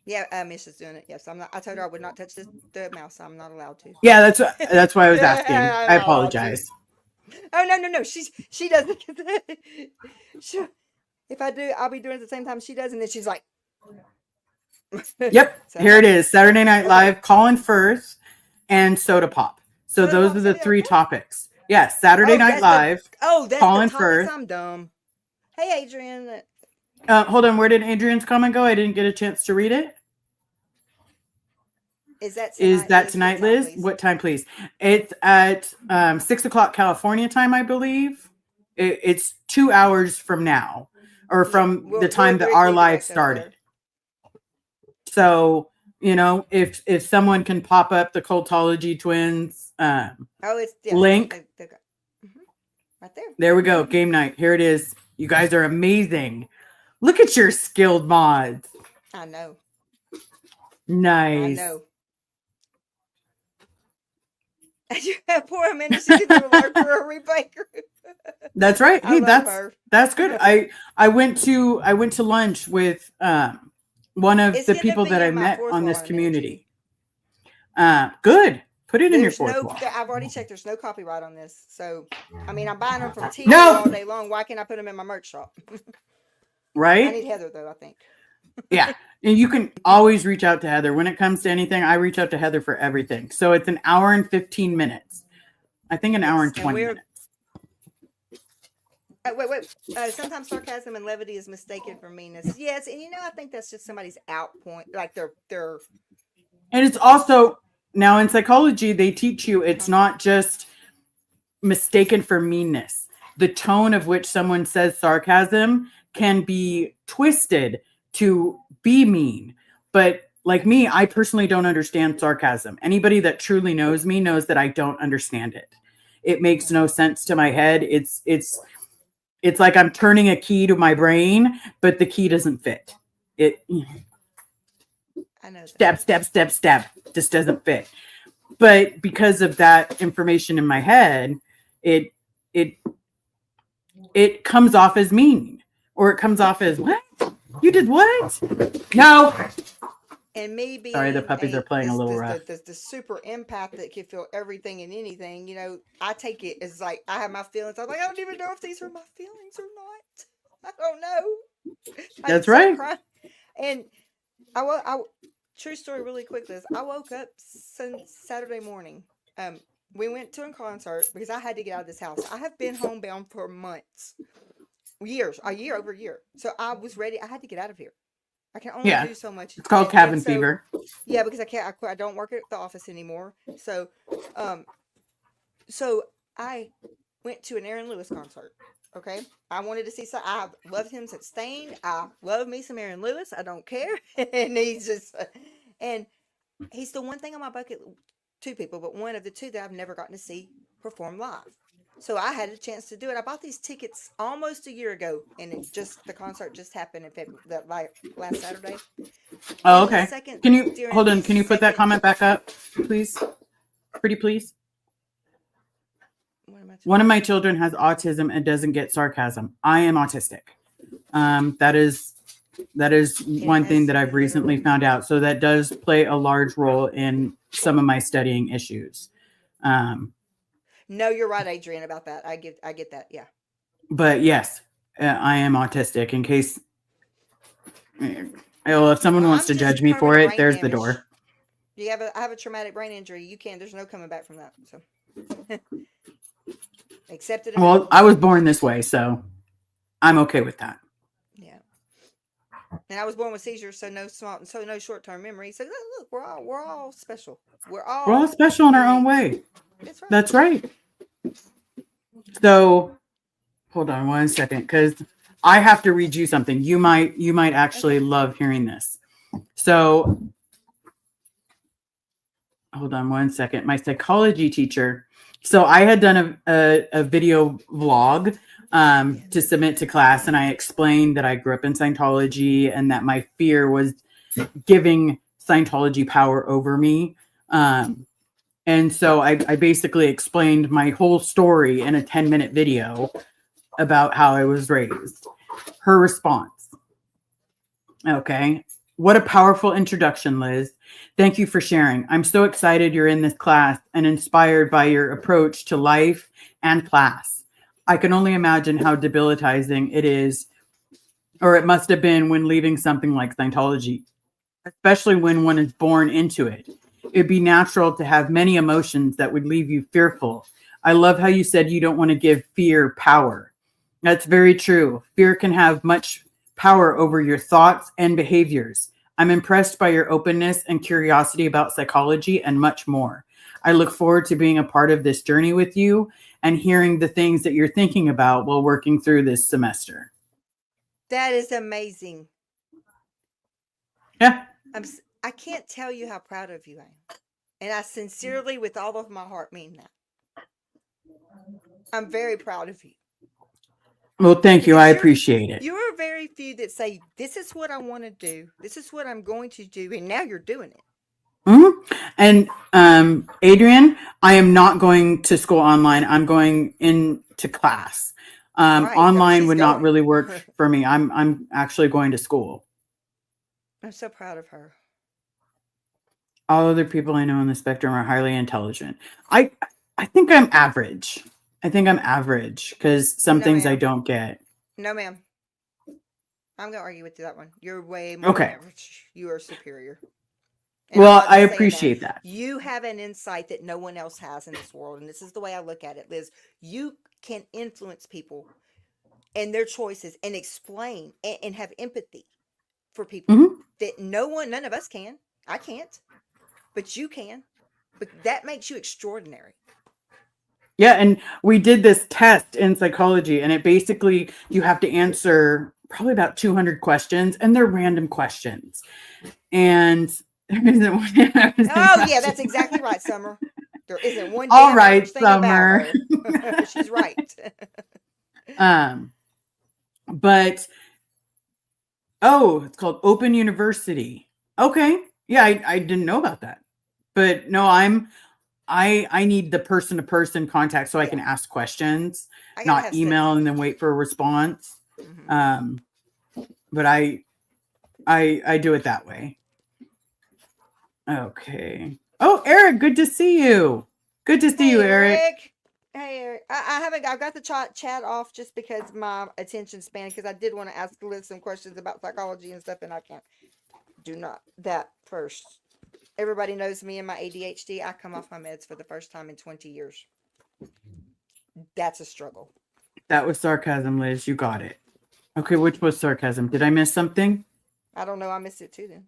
Yeah, Miss is doing it. Yes, I'm not. I told her I would not touch the mouse. I'm not allowed to. Yeah, that's why I was asking. I apologize. Oh no. She doesn't. Sure. If I do, I'll be doing it at the same time she does, and then she's like. Yep. So, here it is. Saturday Night Live, Colin Firth, and Soda Pop. So those are the three topics. Yes, Saturday Night Live. That's Colin the topics. Firth. I'm dumb. Hey, Adrian. Hold on. Where did Adrian's comment go? I didn't get a chance to read it. Is that tonight, Liz? What time, please? It's at 6:00 California time, I believe. It's 2 hours from now, or from the time that our live started. So, if someone can pop up the Cultology twins link. Right there. There we go. Game night. Here it is. You guys are amazing. Look at your skilled mods. I know. Nice. I know. Poor Amanda, she could do a large for a replay group. That's right. Hey, that's good. I went to lunch with one of the people that I met on this community. Good. Put it in your fourth wall. I've already checked. There's no copyright on this. So, I mean, I'm buying them from TV all day long. Why can't I put them in my merch shop? Right? I need Heather, though, I think. Yeah. And you can always reach out to Heather. When it comes to anything, I reach out to Heather for everything. So it's an hour and 15 minutes. I think an hour and 20 minutes. Wait. Sometimes sarcasm and levity is mistaken for meanness. Yes, and I think that's just somebody's out point. Like they're. And it's also now in psychology they teach you it's not just mistaken for meanness. the tone of which someone says sarcasm can be twisted to be mean. But like me, I personally don't understand sarcasm. Anybody that truly knows me knows that I don't understand it. It makes no sense to my head. It's like I'm turning a key to my brain, but the key doesn't fit. It I know that. stab, just doesn't fit. But because of that information in my head, it comes off as mean, or it comes off as, what? You did what? No. And me being Sorry, the puppies are playing a little rough. The super empath that can feel everything and anything, you know, I take it as like I have my feelings. I'm like, I don't even know if these are my feelings or not. I don't know. That's right. And true story, really quick, Liz. I woke up Saturday morning. We went to a concert because I had to get out of this house. I have been homebound for months, a year over a year. So I was ready. I had to get out of here. I can only do so much. It's called cabin fever. Yeah, because I don't work at the office anymore. So, so I went to an Aaron Lewis concert. Okay, I wanted to see some. I loved him since Stain. I love me some Aaron Lewis. I don't care, and he's the one thing on my bucket. Two people, but one of the two that I've never gotten to see perform live. So I had a chance to do it. I bought these tickets almost a year ago, and the concert just happened in February, last Saturday. Oh, okay. Can you hold on? Can you put that comment back up, please? Pretty please. One of my children has autism and doesn't get sarcasm. I am autistic. That is one thing that I've recently found out. So that does play a large role in some of my studying issues. No, you're right, Adrian, about that. I get that. Yeah. But yes, I am autistic. In case, if someone wants to judge me for it, there's the door. I have a traumatic brain injury. There's no coming back from that. So accept it. Well, I was born this way, so I'm okay with that. Yeah. And I was born with seizures, so no short-term memory. So look, we're all special. We're all special in our own way. That's right. That's right. So, hold on one second, because I have to read you something. You might actually love hearing this. So, hold on one second. My psychology teacher. So I had done a video vlog to submit to class, and I explained that I grew up in Scientology and that my fear was giving Scientology power over me. And so I basically explained my whole story in a 10-minute video about how I was raised. Her response. Okay. What a powerful introduction, Liz. Thank you for sharing. I'm so excited you're in this class and inspired by your approach to life and class. I can only imagine how debilitating it is, or it must have been when leaving something like Scientology, especially when one is born into it. It'd be natural to have many emotions that would leave you fearful. I love how you said you don't want to give fear power. That's very true. Fear can have much power over your thoughts and behaviors. I'm impressed by your openness and curiosity about psychology and much more. I look forward to being a part of this journey with you and hearing the things that you're thinking about while working through this semester. That is amazing. Yeah. I can't tell you how proud of you I am. And I sincerely, with all of my heart, mean that. I'm very proud of you. Well, thank you. I appreciate it. You are very few that say, this is what I want to do. This is what I'm going to do. And now you're doing it. Mm-hmm. And Adrian, I am not going to school online. I'm going into class. Right, online would not really work for me. I'm actually going to school. I'm so proud of her. All other people I know on the spectrum are highly intelligent. I think I'm average. Because some things I don't get. No, ma'am. I'm going to argue with you that one. You're way more average. You are superior. And well, I appreciate that. You have an insight that no one else has in this world. And this is the way I look at it, Liz. You can influence people and their choices and explain and have empathy for people that none of us can. I can't. But you can. But that makes you extraordinary. Yeah, and we did this test in psychology, and it basically, you have to answer probably about 200 questions, and they're random questions. And there isn't one. Oh, yeah, that's exactly right, Summer. There isn't one All damn right, average thing about Summer. her. She's right. But it's called Open University. Okay. Yeah, I didn't know about that. But no, I need the person-to-person contact so I can ask questions, I gotta not have email sense. and then wait for a response. Mhm. But I do it that way. Okay. Oh, Eric, good to see you. Good to see you, Eric. Hey, Eric. I've got the chat off just because my attention span, because I did want to ask Liz some questions about psychology and stuff, and I can't do not that first. Everybody knows me and my ADHD. I come off my meds for the first time in 20 years. That's a struggle. That was sarcasm, Liz. You got it. Okay, which was sarcasm? Did I miss something? I don't know. I missed it too then.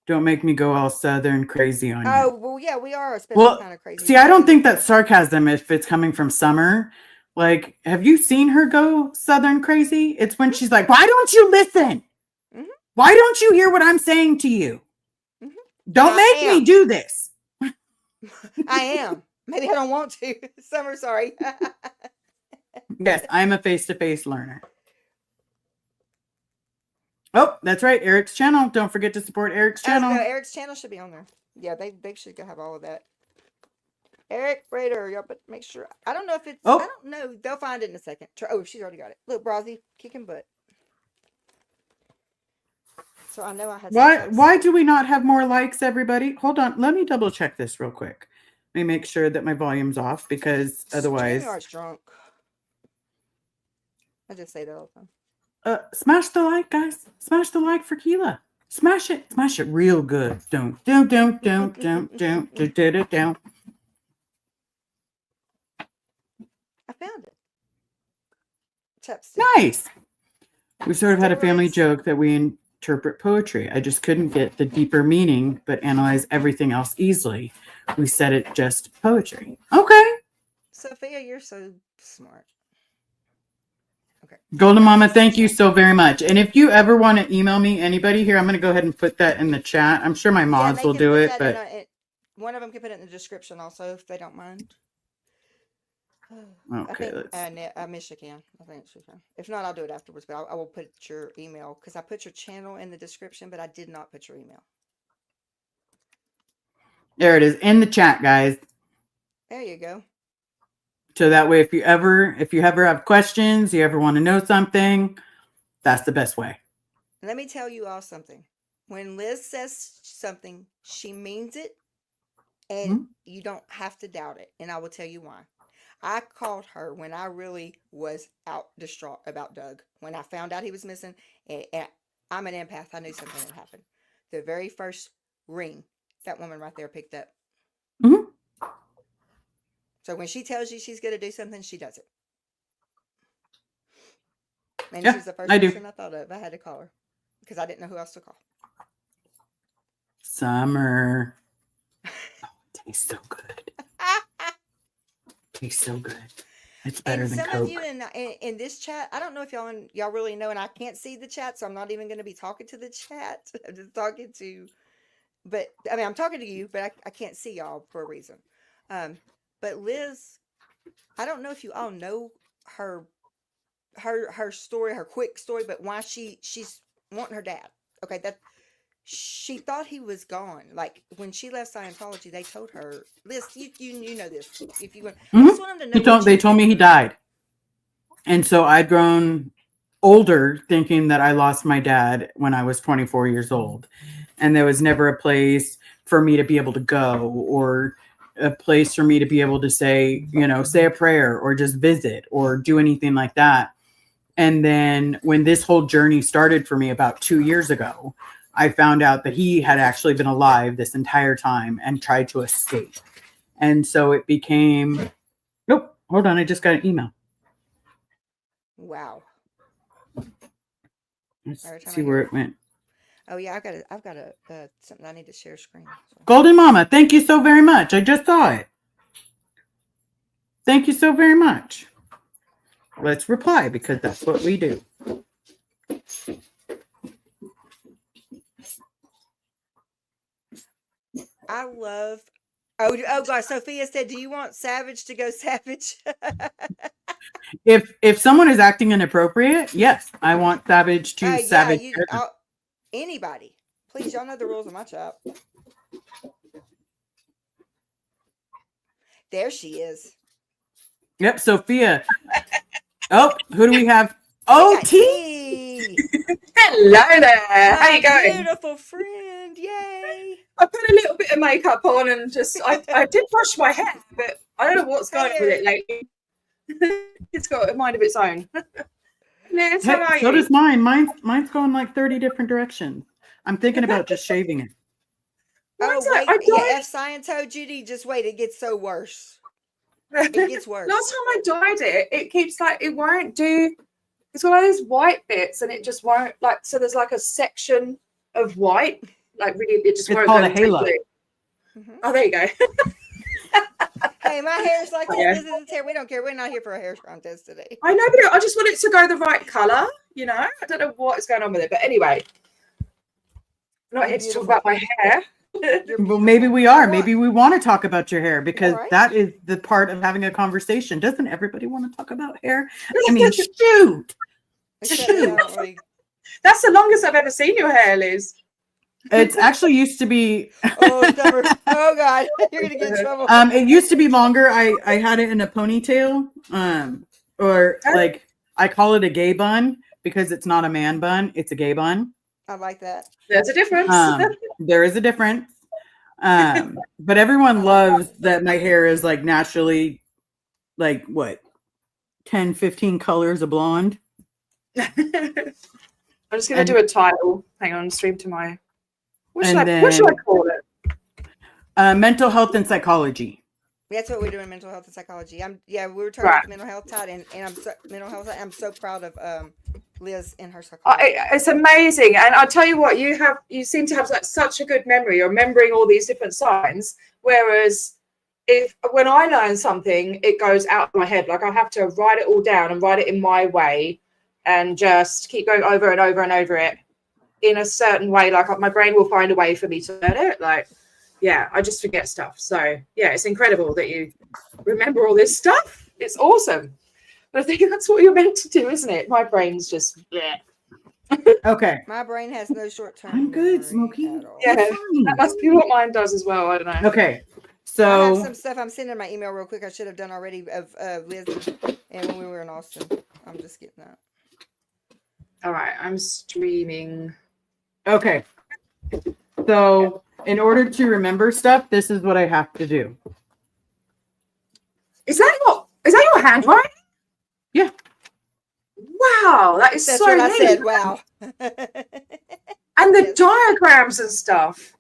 Don't make me go all southern crazy on you. Oh, well, yeah, we are a special kind of crazy. See, I don't think that's sarcasm if it's coming from Summer. Like, have you seen her go southern crazy? It's when she's like, why don't you listen? Mhm. Why don't you hear what I'm saying to you? Mhm. Don't make me do this. I am. Maybe I don't want to. Summer, sorry. Yes, I'm a face-to-face learner. Oh, that's right. Eric's channel. Don't forget to support Eric's channel. Eric's channel should be on there. Yeah, they should have all of that. Eric Brader, y'all, but make sure. I don't know if it's. I don't know. They'll find it in a second. Oh, she's already got it. Look, Brazzy, kicking butt. So I know I had. Why do we not have more likes, everybody? Hold on. Let me double check this real quick. Let me make sure that my volume's off because otherwise. StreamYard's drunk. I just say that all the time. Smash the like, guys. Smash the like for Keela. Smash it real good. Don't. I found it. Chapstick. Nice. We sort of had a family joke that we interpret poetry. I just couldn't get the deeper meaning, but analyze everything else easily. We said it just poetry. Okay. Sophia, you're so smart. Okay. Golden Mama, thank you so very much. And if you ever want to email me, anybody here, I'm going to go ahead and put that in the chat. I'm sure my mods will do it, but one of them can put it in the description also if they don't mind. Okay, Michigan. I think she can. If not, I'll do it afterwards. But I will put your email because I put your channel in the description, but I did not put your email. There it is in the chat, guys. There you go. So that way, if you ever have questions, you ever want to know something, that's the best way. Let me tell you all something. When Liz says something, she means it, and you don't have to doubt it. And I will tell you why. I called her when I really was out distraught about Doug. When I found out he was missing, and I'm an empath, I knew something had happened. The very first ring, that woman right there picked up. Mm-hmm. So when she tells you she's going to do something, she does it. And yeah, she's the first person I thought of. I had to call her because I didn't know who else to call. Summer. Oh, it tastes so good. Tastes so good. It's better than Coke. Some of you in this chat, I don't know if y'all really know, and I can't see the chat, so I'm not even going to be talking to the chat. I'm just talking to, but I mean, I'm talking to you, but I can't see y'all for a reason. But Liz, I don't know if you all know her story, her quick story, but why she's wanting her dad. Okay, that she thought he was gone. Like when she left Scientology, they told her, Liz, you know this. If you want, I just want them to know. They told me he died, and so I'd grown older thinking that I lost my dad when I was 24 years old, and there was never a place for me to be able to go or a place for me to be able to say a prayer or just visit or do anything like that. And then when this whole journey started for me about 2 years ago, I found out that he had actually been alive this entire time and tried to escape. And so it became, nope, hold on. I just got an email. Wow. Let's see where it went. Oh yeah, I've got a something I need to share screen. So. Golden Mama, thank you so very much. I just saw it. Thank you so very much. Let's reply because that's what we do. I love. Oh God! Sophia said, "Do you want Savage to go Savage?" If someone is acting inappropriate, yes, I want Savage to Yeah, Savage. anybody. Please, y'all know the rules of my shop. There she is. Yep, Sophia. Oh, who do we have? Oh, T. Hello there. How you going? Beautiful friend. Yay. I put a little bit of makeup on and just I did brush my hair, but I don't know what's going on with it lately. It's got a mind of its own. Liz, how are So you? does mine. Mine's going like 30 different directions. I'm thinking about just shaving it. Oh, What's wait. that? Yeah, F. Science told Judy, just wait. It gets so worse. It gets worse. Last time I dyed it, it keeps like it won't do. It's one of those white bits, and it just won't like. So there's like a section of white, like really. It just It's won't called go a halo. blue. Mhm. Oh, there you go. Hey, my hair's like this. Yeah. This is hair. We don't care. We're not here for a hair contest today. I know, but I just want it to go the right color. You know, I don't know what is going on with it, but anyway, I'm not here to talk about my hair. Well, maybe we are. Maybe we want to talk about your hair because All right. that is the part of having a conversation. Doesn't everybody want to talk about hair? I mean, shoot. Except me, I don't really- That's the longest I've ever seen your hair, Liz. It's actually used to be. Oh, Summer. Oh God, you're gonna get in trouble. It used to be longer. I had it in a ponytail. Or like I call it a gay bun because it's not a man bun. It's a gay bun. I like that. There's a difference. There is a difference. But everyone loves that my hair is like naturally like what 10, 15 colors of blonde. I'm just going to do a title. Hang on, stream to my. What should And I then- call it? Mental health and psychology. That's what we're doing, mental health and psychology. We were talking Right. about mental health tide, and mental health. I'm so proud of Liz and her psychology. It's amazing, and I'll tell you what, you seem to have like such a good memory. You're remembering all these different signs, whereas when I learn something, it goes out of my head. Like I have to write it all down and write it in my way, and just keep going over and over and over it in a certain way. Like my brain will find a way for me to learn it. Like, yeah, I just forget stuff. So yeah, it's incredible that you remember all this stuff. It's awesome. But I think that's what you're meant to do, isn't it? My brain's just bleh. Okay. My brain has no short term. I'm good, Smokey. Yeah, that must be what mine does as well. I don't know. Okay. I have So some stuff I'm sending my email real quick. I should have done already of Liz and when we were in Austin. I'm just getting that. All right, I'm streaming. okay. So in order to remember stuff, this is what I have to do. Is that your handwriting? Yeah. Wow, that is That's so what I neat. said. Wow. And the Yes. diagrams and stuff.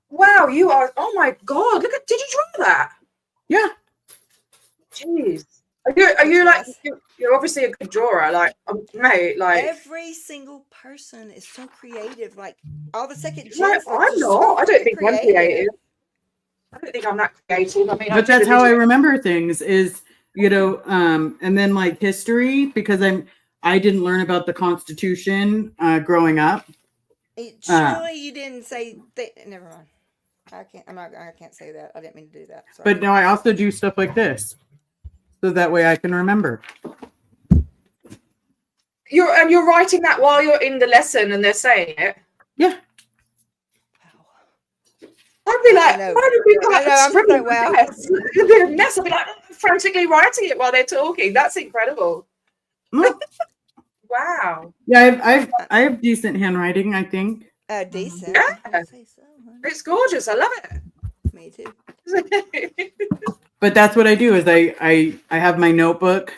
Wow, you are. Oh my God! Look at. Did you draw that? Yeah. Jeez. Are you like? Yes. You're obviously a good drawer. Like, mate. Like, Every single person is so creative. Like all the second gens. no, like, I'm they're not. so I don't freaking think I'm creative. I don't think I'm that creative. I mean, But that's how I remember things is, and then like history, because I didn't learn about the Constitution growing up. Surely you didn't say. Never mind. I can't say that. I didn't mean to do that. Sorry. But no, I also do stuff like this. So that way I can remember. You're writing that while you're in the lesson and they're saying it. Yeah. I'd be like, know. why did we I know, I'm just like, wow. It'd be a mess. I'd be like frantically writing it while they're talking. That's incredible. Wow. Yeah, I have decent handwriting, I think. Decent. Yeah. I'd say so, huh? It's gorgeous. I love Me too. it. But that's what I do is I have my notebook.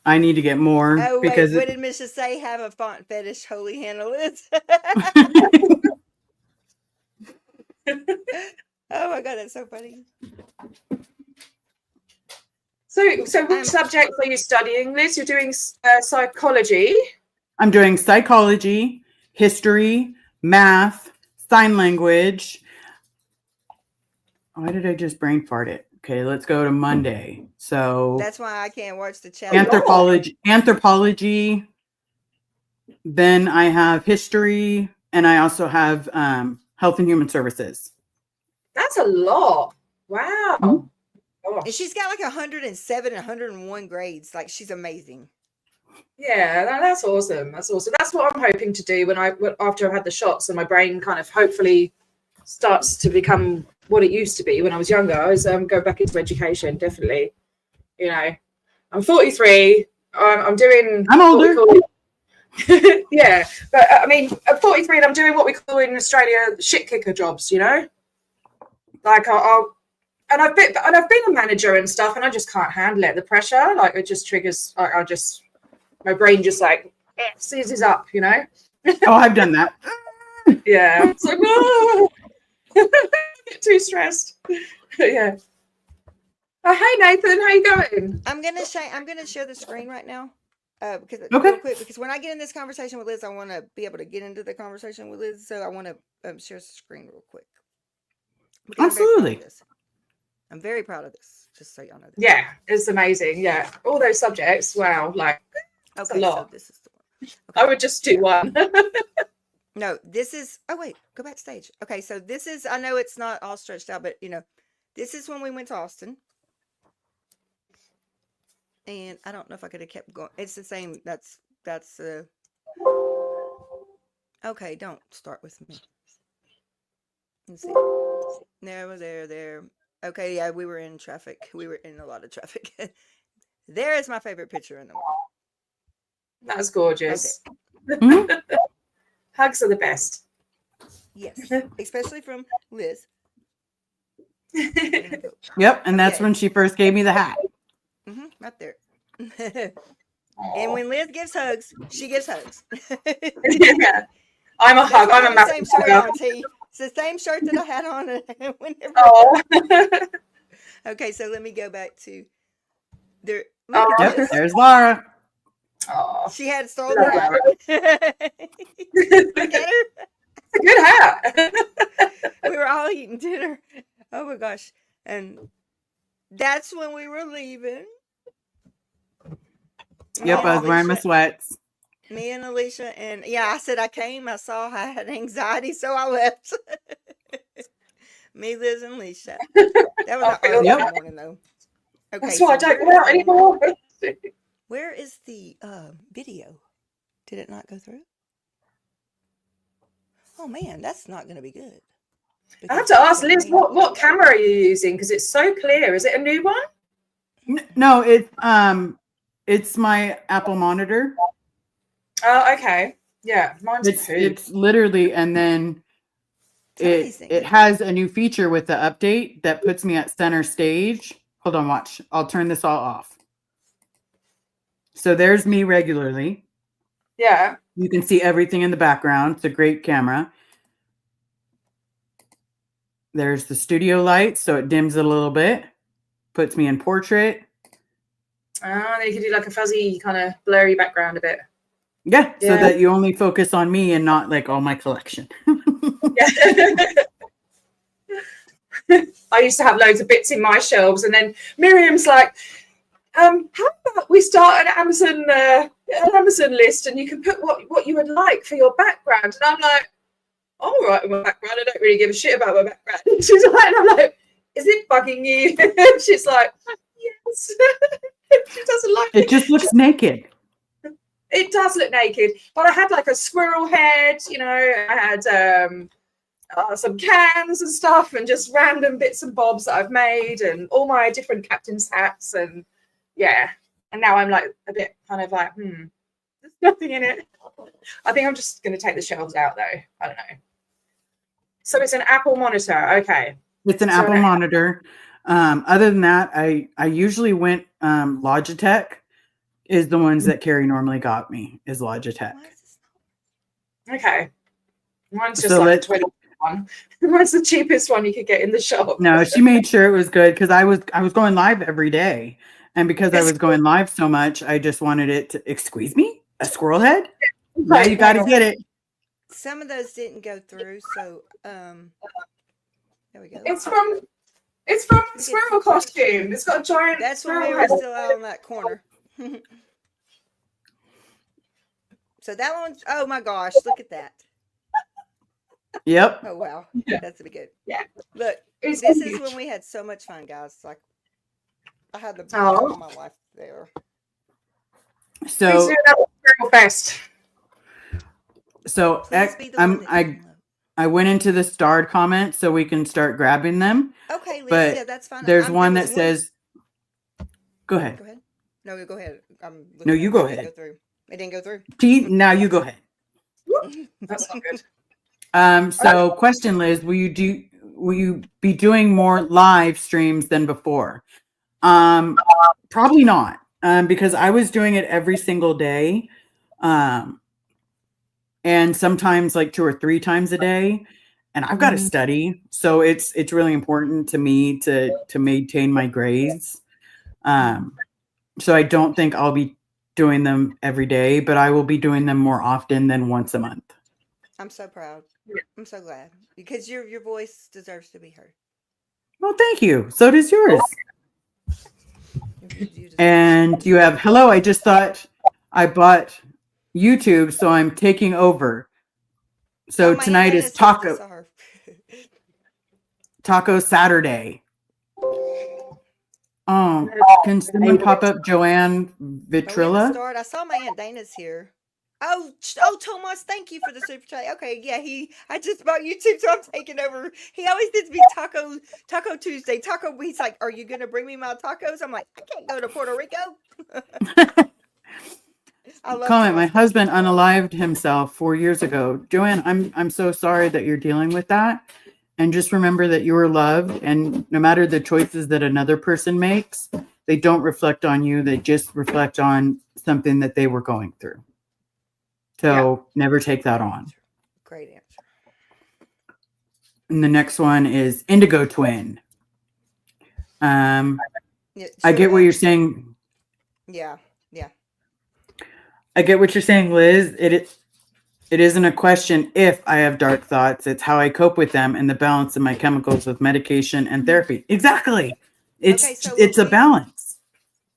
I need to get more Oh wait, because what did Misha say? Have a font fetish, holy handle it. Oh my God, that's so funny. So which subjects are you studying, Liz? You're doing psychology. I'm doing psychology, history, math, sign language. Why did I just brain fart it? Okay, let's go to Monday. So That's why I can't watch the chat. anthropology. Then I have history, and I also have health and human services. That's a lot. Wow. Mhm. Gosh. And she's got like 107 and 101 grades. Like, she's amazing. Yeah, that's awesome. That's awesome. That's what I'm hoping to do after I've had the shots and my brain kind of hopefully starts to become what it used to be when I was younger. I was go back into education, definitely. You know, I'm 43. I'm doing. I'm older. Yeah, but I mean, I'm 43 and I'm doing what we call in Australia shit kicker jobs. You know, like I've been a manager and stuff, and I just can't handle it. The pressure, like, it just triggers. My brain just like seizes up, you know. Oh, I've done that. Yeah, it's like, no. Get too stressed. Yeah. Oh, hey Nathan, how you going? I'm gonna share the screen right now. Because Okay. real quick, because when I get in this conversation with Liz, I want to be able to get into the conversation with Liz. So I want to share the screen real quick. Because Absolutely. I'm very proud of this. Just so y'all know. Yeah, it's amazing. Yeah, all those subjects. Wow, like that's a lot. So this is the one. Okay. I would just do one. No, this is. Oh wait, go back stage. Okay, so this is. I know it's not all stretched out, but this is when we went to Austin. And I don't know if I could have kept going. It's the same. That's okay, don't start with me. Let's see. There. Okay, yeah, we were in traffic. We were in a lot of traffic. There is my favorite picture in the world. That's gorgeous. Right Mhm. Hugs are the best. Yes, especially from Liz. Yep, and that's when she first gave me the hat. Right there. And when Liz gives hugs, she gives hugs. Yeah. I'm a hug. I'm a massive same shirt hugger. on, T. It's the same shirt that I had on whenever. Oh. Okay, so let me go back to there. Oh. Yep, there's Laura. Oh. She had stole the hat. Look at her. It's a good hat. We were all eating dinner. Oh my gosh. And that's when we were leaving. Yep, I was wearing my sweats. Me and Alicia, and yeah, I said I came, I saw I had anxiety, so I left. Me, Liz, and Alicia. That was not early in the morning, though. Okay, That's why I don't go out anymore. Where is the video? Did it not go through? Oh man, that's not going to be good. I have to ask Liz, what camera are you using? Because it's so clear. Is it a new one? No, it's my Apple monitor. Oh, okay. Yeah, mine's it's literally, and then it has a new feature with the update that puts me at center stage. Hold on, watch. I'll turn this all off. So there's me regularly. Yeah. You can see everything in the background. It's a great camera. There's the studio light, so it dims it a little bit. Puts me in portrait. Oh, you can do like a fuzzy kind of blurry background a bit. Yeah, so that you only focus on me and not like all my collection. Yeah. I used to have loads of bits in my shelves, and then Miriam's like, how about we start an Amazon list, and you can put what you would like for your background. And I'm like, all right, with my background, I don't really give a shit about my background. And she's like, and I'm like, is it bugging you? And she's like, yes. She doesn't like it. It just looks naked. It does look naked, but I had like a squirrel head, I had some cans and stuff, and just random bits and bobs that I've made, and all my different captain's hats, and yeah. And now I'm like a bit kind of like, there's nothing in it. I think I'm just going to take the shelves out though. I don't know. So it's an Apple monitor. Okay. It's an Apple monitor. Other than that, I usually went Logitech is the ones that Carrie normally got me, is Logitech. Okay. Mine's just like the one. Mine's the cheapest one you could get in the shop. No, she made sure it was good because I was going live every day. And because I was going live so much, I just wanted it to excuse me, a squirrel head? Now you got to get it. Some of those didn't go through, so there we go. It's from It's from the squirrel costume. It's got a giant. That's when we squirrel were head. still out on that corner. So that one, oh my gosh, look at that. Yep. Oh wow, Yeah. that's gonna be good. Yeah. Look, It's this huge. is when we had so much fun, guys. Like I had the best Oh. time of my life there. Please So do another squirrel fest. so Please be the one that you love. I went into the starred comment so we can start grabbing them. Okay, Liz, but yeah, that's fine. There's There one was that says, "Go ahead." Go ahead. No, go ahead. I'm No, looking you at go it. It didn't ahead. go through. It didn't go through. T, now you go ahead. That's not good. So question, Liz, will you be doing more live streams than before? Probably not. Because I was doing it every single day. And sometimes like 2 or 3 times a day. And I've got to study. So it's really important to me to maintain my grades. So I don't think I'll be doing them every day, but I will be doing them more often than once a month. I'm so proud. I'm so glad because your voice deserves to be heard. Well, thank you. So does yours. You deserve And you have, hello, I just thought I bought YouTube, so I'm taking over. So Oh, my Aunt tonight Dana is says I saw her. Taco Saturday. Oh, can someone pop up Joanne Are we at the Vitrilla? start? I saw my Aunt Dana's here. Oh, Thomas, thank you for the super chat. Okay, yeah, I just bought YouTube, so I'm taking over. He always did me Taco Tuesday. He's like, are you going to bring me my tacos? I'm like, I can't go to Puerto Rico. I love Comment, my Thomas. husband unalived himself 4 years ago. Joanne, I'm so sorry that you're dealing with that. And just remember that you are loved, and no matter the choices that another person makes, they don't reflect on you. They just reflect on something that they were going through. So never take that on. Great answer. And the next one is Indigo Twin. Yeah, I get what you're saying. Yeah. I get what you're saying, Liz. It isn't a question if I have dark thoughts. It's how I cope with them and the balance of my chemicals with medication and therapy. Exactly. It's a balance.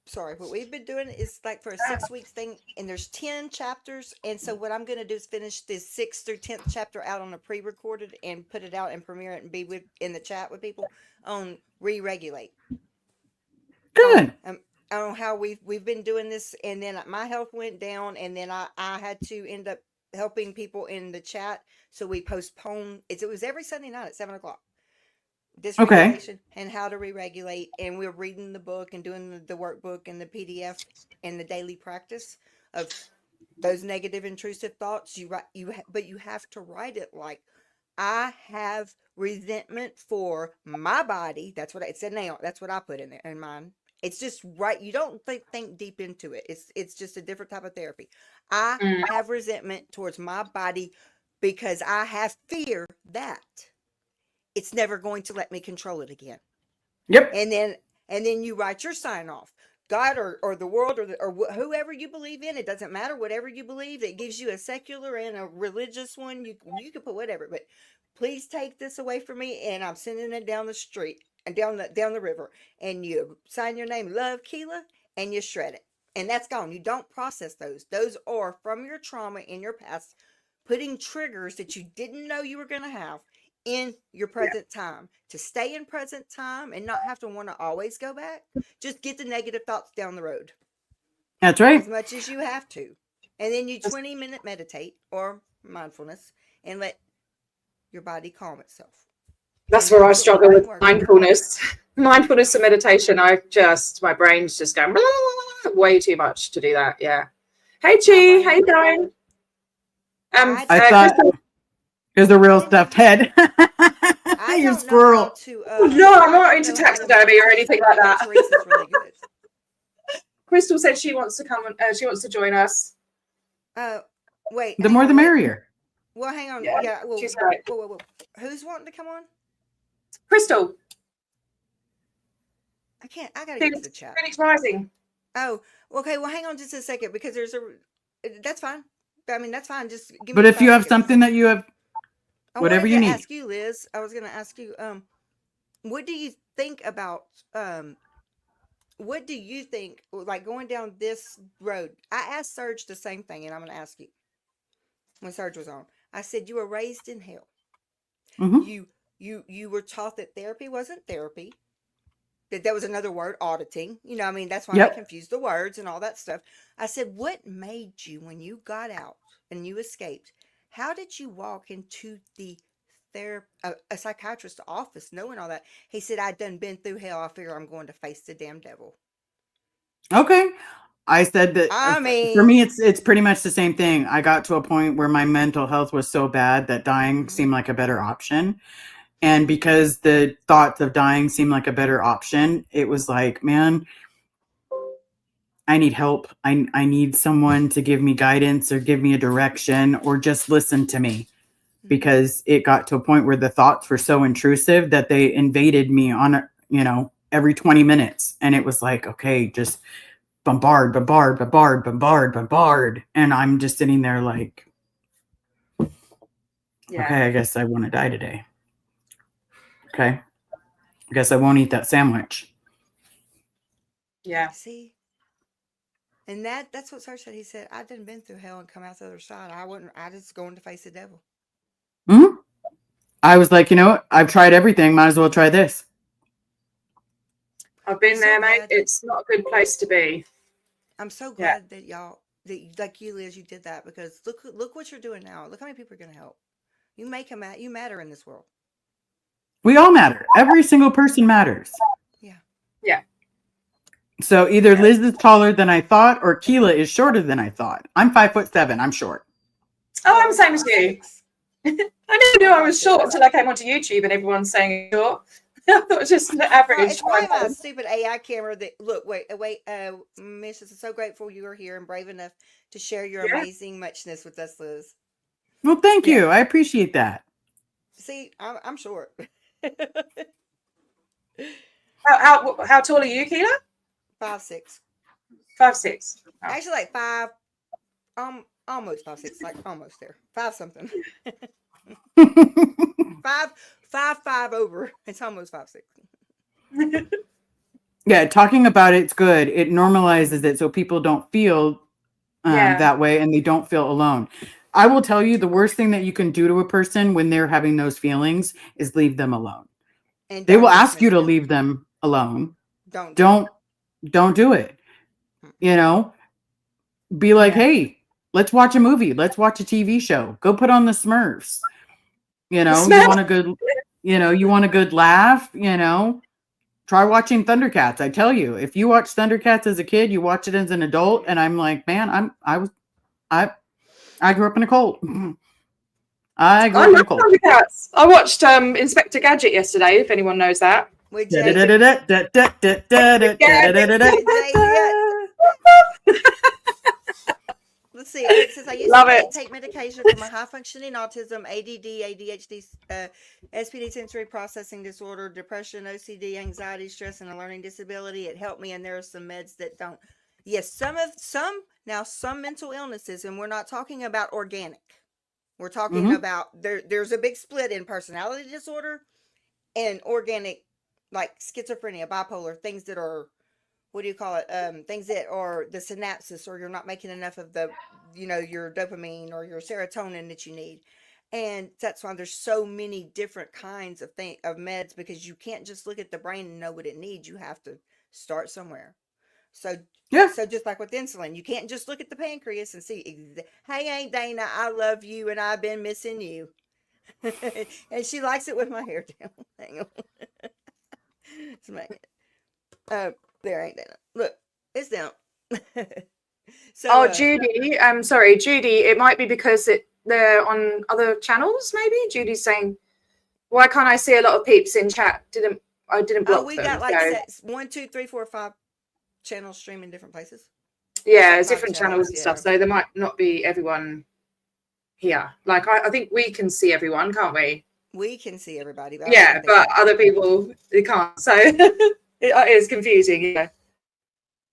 Sorry, what we've been doing is like for a 6 weeks thing, and there's 10 chapters. And so what I'm going to do is finish this 6th through 10th chapter out on a pre-recorded and put it out and premiere it and be in the chat with people on re-regulate. Good. On how we've been doing this, and then my health went down, and then I had to end up helping people in the chat, so we postponed it was every Sunday night at 7:00. Dysregulation and how to re-regulate, and we're reading the book and doing the workbook and the PDF and the daily practice of those negative intrusive thoughts. But you have to write it like, I have resentment for my body. That's what it said. Now that's what I put in there in mine. It's just right. You don't think deep into it. It's just a different type of therapy. I have resentment towards my body because I have fear that it's never going to let me control it again. Yep. And then you write your sign off. God or the world or whoever you believe in, it doesn't matter. Whatever you believe, it gives you a secular and a religious one. You can put whatever, but please take this away from me, and I'm sending it down the street and down the river. And you sign your name, Love Keela, and you shred it, and that's gone. You don't process those. Those are from your trauma in your past, putting triggers that you didn't know you were going to have in your present time, to stay in present time and not have to want to always go back. Just get the negative thoughts down the road. That's right. As much as you have to. And then you 20-minute meditate or mindfulness and let your body calm itself. That's where I struggle with mindfulness. Mindfulness and meditation. My brain's just going blah, blah, blah, way too much to do that. Yeah. Hey Chi, how you going? I thought it was a real stuffed head. Your squirrel. No, I'm not into taxidermy or anything like that. Teresa's really good. Crystal said she wants to come. She wants to join us. Wait. The more the merrier. Well, hang on. Yeah, Well, she's great. Whoa. Who's wanting to come on? Crystal. I can't. I gotta get to the chat. Phoenix Rising. Oh, okay. Well, hang on just a second because there's that's fine. I mean, that's fine. Just give me. But if 5 you have seconds. something that you have, whatever you need. Ask you, Liz. I was going to ask you. What do you think about what do you think, like going down this road? I asked Serge the same thing, and I'm going to ask you when Serge was on. I said, you were raised in hell. Mhm. You were taught that therapy wasn't therapy. That was another word, auditing. You know, I mean, that's why Yep. I confused the words and all that stuff. I said, what made you, when you got out and you escaped, how did you walk into the a psychiatrist's office knowing all that? He said, I done been through hell. I figure I'm going to face the damn devil. Okay. I said that I for me, mean, it's pretty much the same thing. I got to a point where my mental health was so bad that dying seemed like a better option. And because the thoughts of dying seemed like a better option, it was like, man, I need help. I need someone to give me guidance or give me a direction or just listen to me, because it got to a point where the thoughts were so intrusive that they invaded me on, every 20 minutes. And it was like, okay, just bombard. And I'm just sitting there like, okay, I guess I want to die today. Okay. I guess I won't eat that sandwich. Yeah. see, and that's what Serge said. He said, I done been through hell and come out the other side. I just going to face the devil. Mm-hmm. I was like, I've tried everything. Might as well try this. I've been So there, mate. glad- It's not a good place to be. I'm so glad that like you, Liz, you did that, because look what you're doing now. Look how many people are going to help. You matter in this world. We all matter. Every single person matters. Yeah. Yeah. So either Liz is taller than I thought, or Keela is shorter than I thought. I'm 5'7". I'm short. Oh, I'm the same as you. I never knew I was short until I came onto YouTube and everyone's saying short. I thought it was just an average. It's probably my stupid AI camera that wait. Mrs. I'm so grateful you are here and brave enough to share your amazing muchness with us, Liz. Well, thank you. I appreciate that. See, I'm short. How tall are you, Keela? 5'6". 5'6". Oh. Actually, like 5. Almost 5'6". Like almost there. 5 something. 5 over. It's almost 5'6". Yeah, talking about it's good. It normalizes it so people don't feel that way, and they don't feel alone. I will tell you, the worst thing that you can do to a person when they're having those feelings is leave them alone. And they will ask you to leave them alone. Don't do it. Be like, hey, let's watch a movie. Let's watch a TV show. Go put on the Smurfs. You want a good, you want a good laugh, try watching Thundercats. I tell you, if you watch Thundercats as a kid, you watch it as an adult. And I'm like, man, I grew up in a cult. I love Thundercats. I watched Inspector Gadget yesterday, if anyone knows that. Let's see. It says I used to take medication for my high functioning autism, ADD, ADHD, SPD sensory processing disorder, depression, OCD, anxiety, stress, and a learning disability. It helped me, and there are some meds that don't. Yes, some mental illnesses, and we're not talking about organic. We're talking about there's a big split in personality disorder and organic, like schizophrenia, bipolar, things that are, what do you call it? Things that are the synapses, or you're not making enough of the, your dopamine or your serotonin that you need. And that's why there's so many different kinds of meds, because you can't just look at the brain and know what it needs. You have to start somewhere. So just like with insulin, you can't just look at the pancreas and see, hey, Aunt Dana, I love you and I've been missing you. And she likes it with my hair down. Hang on. There, Aunt Dana. Look, it's down. So, Judy, I'm sorry, Judy, it might be because they're on other channels, maybe? Judy's saying, why can't I see a lot of peeps in chat? I didn't block them. We got like 1, 2, 3, 4, 5 channels streaming different places. Yeah, it's different channels and stuff. So there might not be everyone here. Like I think we can see everyone, can't we? We can see everybody. But but other people they can't. So it is confusing.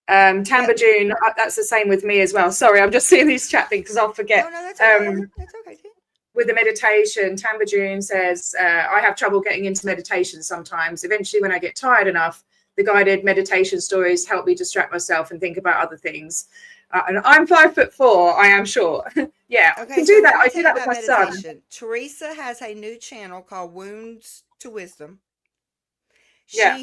Tamba June, that's the same with me as well. Sorry, I'm just seeing these chat things because I'll forget. No, that's okay. That's okay too. with the meditation, Tamba June says, I have trouble getting into meditation sometimes. Eventually, when I get tired enough, the guided meditation stories help me distract myself and think about other things. And I'm 5'4", I am short. Yeah, Okay, I can so do let that. me I tell do you that with about my son. meditation. Teresa has a new channel called Wounds to Wisdom. Yeah.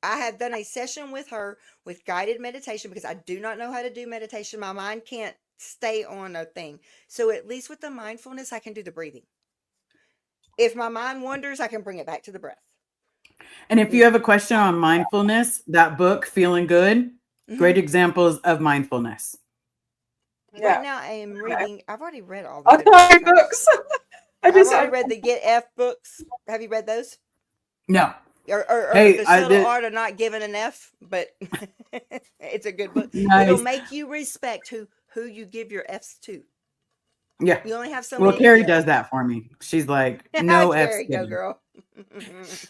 I have done a session with her with guided meditation because I do not know how to do meditation. My mind can't stay on a thing. So at least with the mindfulness, I can do the breathing. If my mind wanders, I can bring it back to the breath. And if you have a question on mindfulness, that book, Feeling Good, great examples of mindfulness. Yeah. Right now, I am reading. I've already read all I'll the tell you books. I've already read the Get F books. Have you read those? No. Or Hey, the subtle art of not giving an F, but it's a good book. Nice. It'll make you respect who you give your Fs to. Yeah. You only have so Well, many. Carrie does that for me. She's like, no F's Carrie, go given. girl.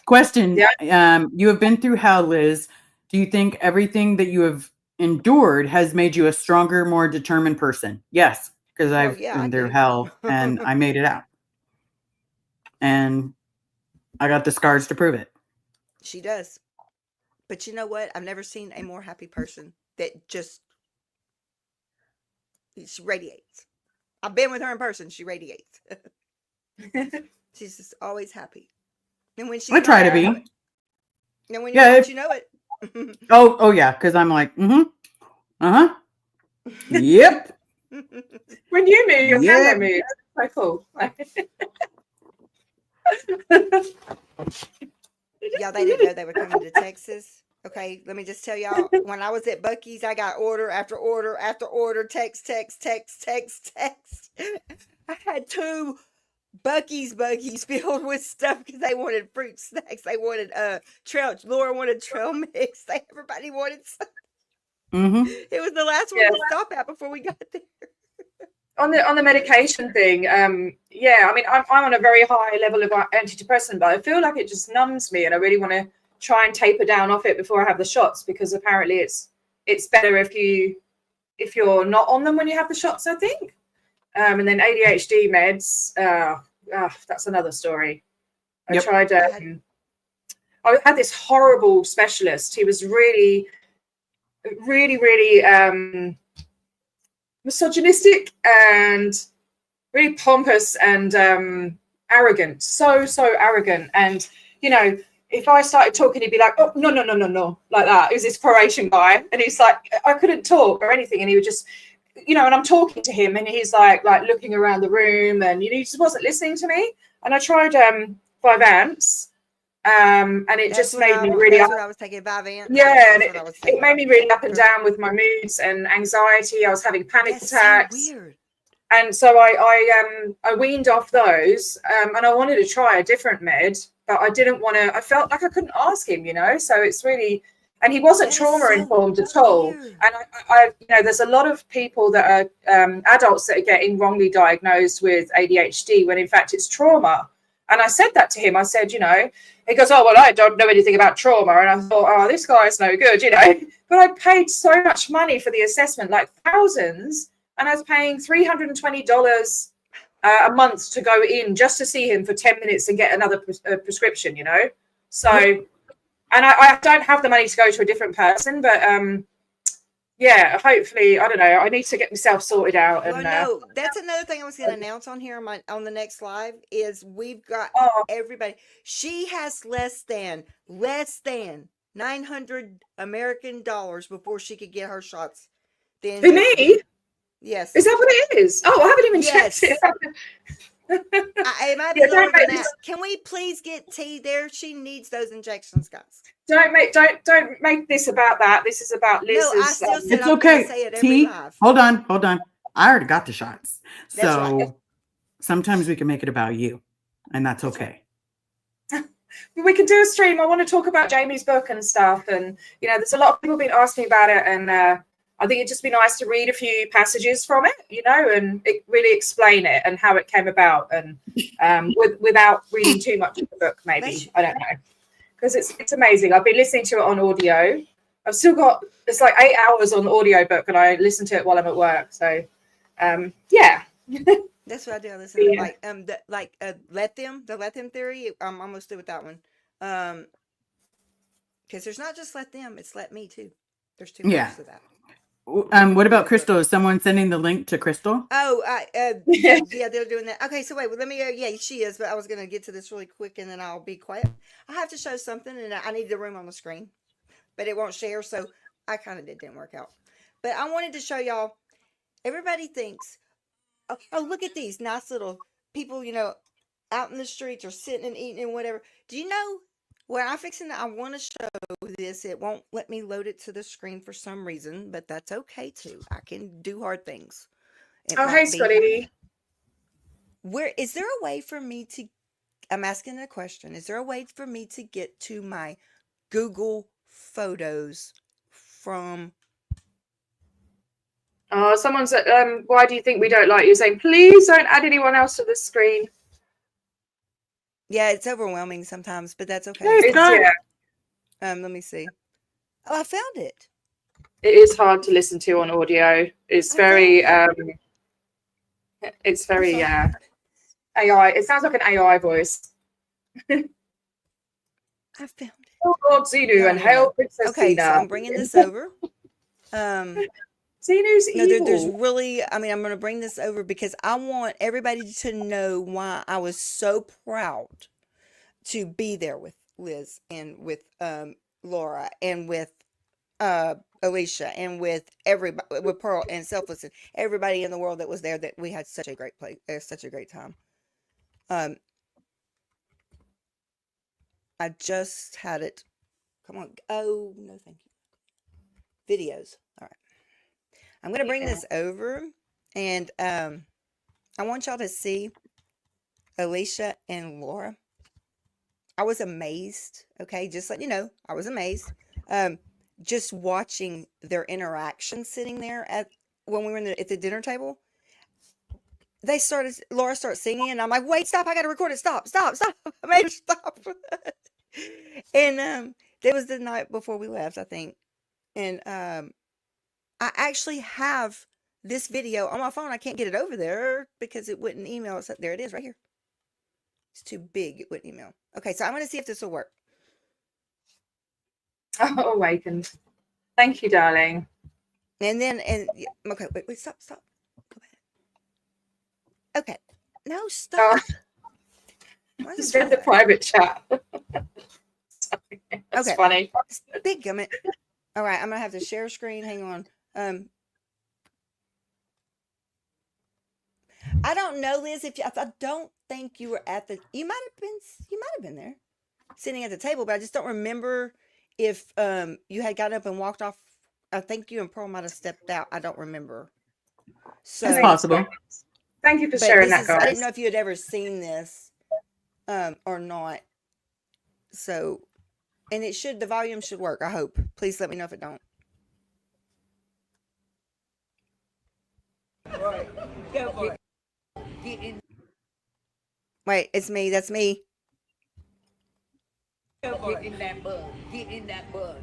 Question. Yeah. You have been through hell, Liz. Do you think everything that you have endured has made you a stronger, more determined person? Yes, because I've been through hell and I made it out. And I got the scars to prove it. She does. But you know what? I've never seen a more happy person that just she radiates. I've been with her in person. She radiates. She's just always happy. And when she's I try to be. And when you're not, you know it. Oh yeah, because I'm like, yep. When you move, your camera moves. So cool. Y'all, they didn't know they were coming to Texas. Okay, let me just tell y'all, when I was at Buc-ee's, I got order after order after order, text. I had 2 Buc-ee's filled with stuff because they wanted fruit snacks. They wanted trail. Laura wanted trail mix. Everybody wanted something. It was the last one to stop at before we got there. On the medication thing, yeah, I mean, I'm on a very high level of antidepressant, but I feel like it just numbs me, and I really want to try and taper down off it before I have the shots, because apparently it's better if you're not on them when you have the shots, I think. And then ADHD meds, that's another story. I tried. I had this horrible specialist. He was really misogynistic and really pompous and arrogant, so arrogant. And you know, if I started talking, he'd be like, oh no, like that. He was this Croatian guy, and he's like, I couldn't talk or anything, and he would just, you know, and I'm talking to him and he's like looking around the room, and you know, he just wasn't listening to me. And I tried Vyvanse, and it just made me really that's what I was taking, Vyvanse. Yeah, and it made me really up and down with my moods and anxiety. I was having panic attacks. So weird. And so I weaned off those, and I wanted to try a different med, but I didn't want to. I felt like I couldn't ask him, you know. So it's really, and he wasn't trauma informed at all. And I, you know, there's a lot of people that are adults that are getting wrongly diagnosed with ADHD when in fact it's trauma. And I said that to him. I said, you know, he goes, oh, well, I don't know anything about trauma. And I thought, oh, this guy's no good, you know. But I paid so much money for the assessment, like thousands. And I was paying $320 a month to go in just to see him for 10 minutes and get another prescription, you know. So, and I don't have the money to go to a different person, but yeah, hopefully, I don't know. I need to get myself sorted out. And no, that's another thing I was going to announce on here on the next live is we've got everybody. She has less than $900 American before she could get her shots. Then who, me? Yes. Is that what it is? Oh, I haven't even checked it. It might be lower than that. Can we please get T there? She needs those injections, guys. Don't make this about that. This is about Liz's. No, I still said it's okay. Say it T, live. hold on. I already got the shots. That's so right. sometimes we can make it about you, and that's okay. We can do a stream. I want to talk about Jamie's book and stuff. And, you know, there's a lot of people been asking me about it. And I think it'd just be nice to read a few passages from it, you know, and really explain it and how it came about. And without reading too much of the book, maybe. I don't know. Because it's amazing. I've been listening to it on audio. I've still got, it's like 8 hours on the audio book, and I listen to it while I'm at work. So, yeah. That's what I do. I listen to Let Them, the Let Them theory. I'm almost through with that one. Because there's not just Let Them, it's Let Me too. There's two parts to that. What about Crystal? Is someone sending the link to Crystal? Oh, yeah, they're doing that. Okay, so wait, let me. Yeah, she is, but I was gonna get to this really quick, and then I'll be quiet. I have to show something, and I need the room on the screen, but it won't share, so I kind of didn't work out. But I wanted to show y'all. Everybody thinks, oh, look at these nice little people, out in the streets or sitting and eating and whatever. Do you know? Well, I want to show this. It won't let me load it to the screen for some reason, but that's okay too. I can do hard things. Hey, Scotty. Is there a way for me to, I'm asking a question. Is there a way for me to get to my Google Photos from? Oh, someone said, why do you think we don't like you? Saying, please don't add anyone else to the screen. Yeah, it's overwhelming sometimes, but that's okay. Let me see. Oh, I found it. It is hard to listen to on audio. It's very, AI. It sounds like an AI voice. I found it. Oh, Lord Xenu and hail Princess Okay, Xena. so I'm bringing this over. Xenu's evil. There's really, I'm going to bring this over because I want everybody to know why I was so proud to be there with Liz and with Laura and with Alicia and with everybody, with Pearl and Selfless and everybody in the world that was there, that we had such a great such a great time. I just had it. Come on. Oh, no, thank you. Videos. All right. I'm going to bring this over, and I want y'all to see Alicia and Laura. I was amazed, okay? Just let you know, I was amazed. Just watching their interaction sitting there when we were at the dinner table. Laura started singing, and I'm like, wait, stop, I got to record it. Stop. I made her stop. And it was the night before we left, I think. And I actually have this video on my phone. I can't get it over there because it wouldn't email. There it is right here. It's too big. It wouldn't email. Okay, so I'm going to see if this will work. Oh, awakened. Thank you, darling. Okay, wait, stop. Go back. Okay. No, stop. Just read the private chat. That's funny. Big gummit. All right, I'm going to have to share screen. Hang on. I don't know, Liz, I don't think you were at you might have been there sitting at the table, but I just don't remember if you had gotten up and walked off. I think you and Pearl might have stepped out. I don't remember. So it's possible. Thank you for sharing that, guys. I didn't know if you had ever seen this or not. So, and the volume should work, I hope. Please let me know if it don't. Right. Go for it. Wait, it's me. That's me. Get in that bug. Get in that bug.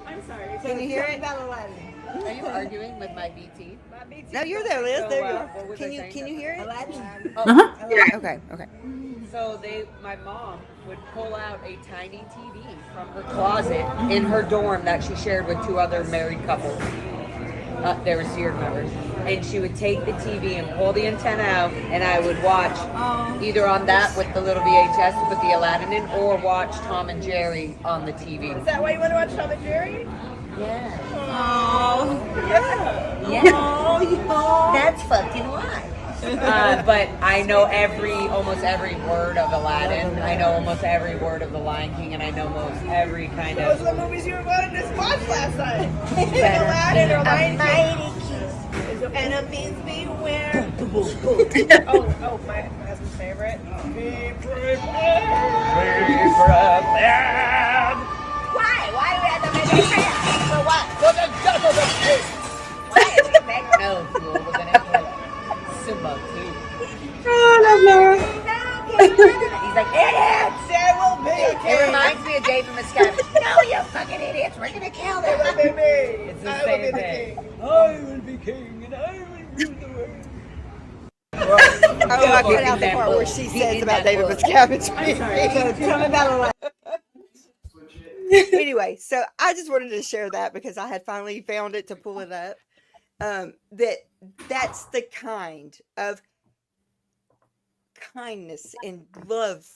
I'm sorry. Can you hear it? Are you arguing with my BT? No, you're there, Liz. There you are. Can you hear it? Aladdin. Okay. So my mom would pull out a tiny TV from her closet in her dorm that she shared with two other married couples. They were Seared members. And she would take the TV and pull the antenna out, and I would watch either on that with the little VHS to put the Aladdin in, or watch Tom and Jerry on the TV. Is that why you want to watch Tom and Jerry? Yeah. Oh, yeah. Yeah. Oh, that's fucking why. But I know almost every word of Aladdin. I know almost every word of The Lion King, and I know most every kind of. Those are the movies you were wanting to watch last night. Aladdin or Lion King. Enemies beware. oh, my husband's favorite. Be prepared. Why? Why do we have to make it fair? For what? For the government. Why is it make no fool? We're gonna play Simba too. Oh, I love that. He's like, idiots! There will be a king. It reminds me of Dave and Miscavige. No, you fucking idiots! We're gonna kill them. It will be me. It's the I will same be the thing. king. I will be king, and I will rule the world. Right. I cut out the part where she says about David Miscavige. I'm sorry. So tell me about Anyway, so I just wanted to share that because I had finally found it to pull it up. That's the kind of kindness and love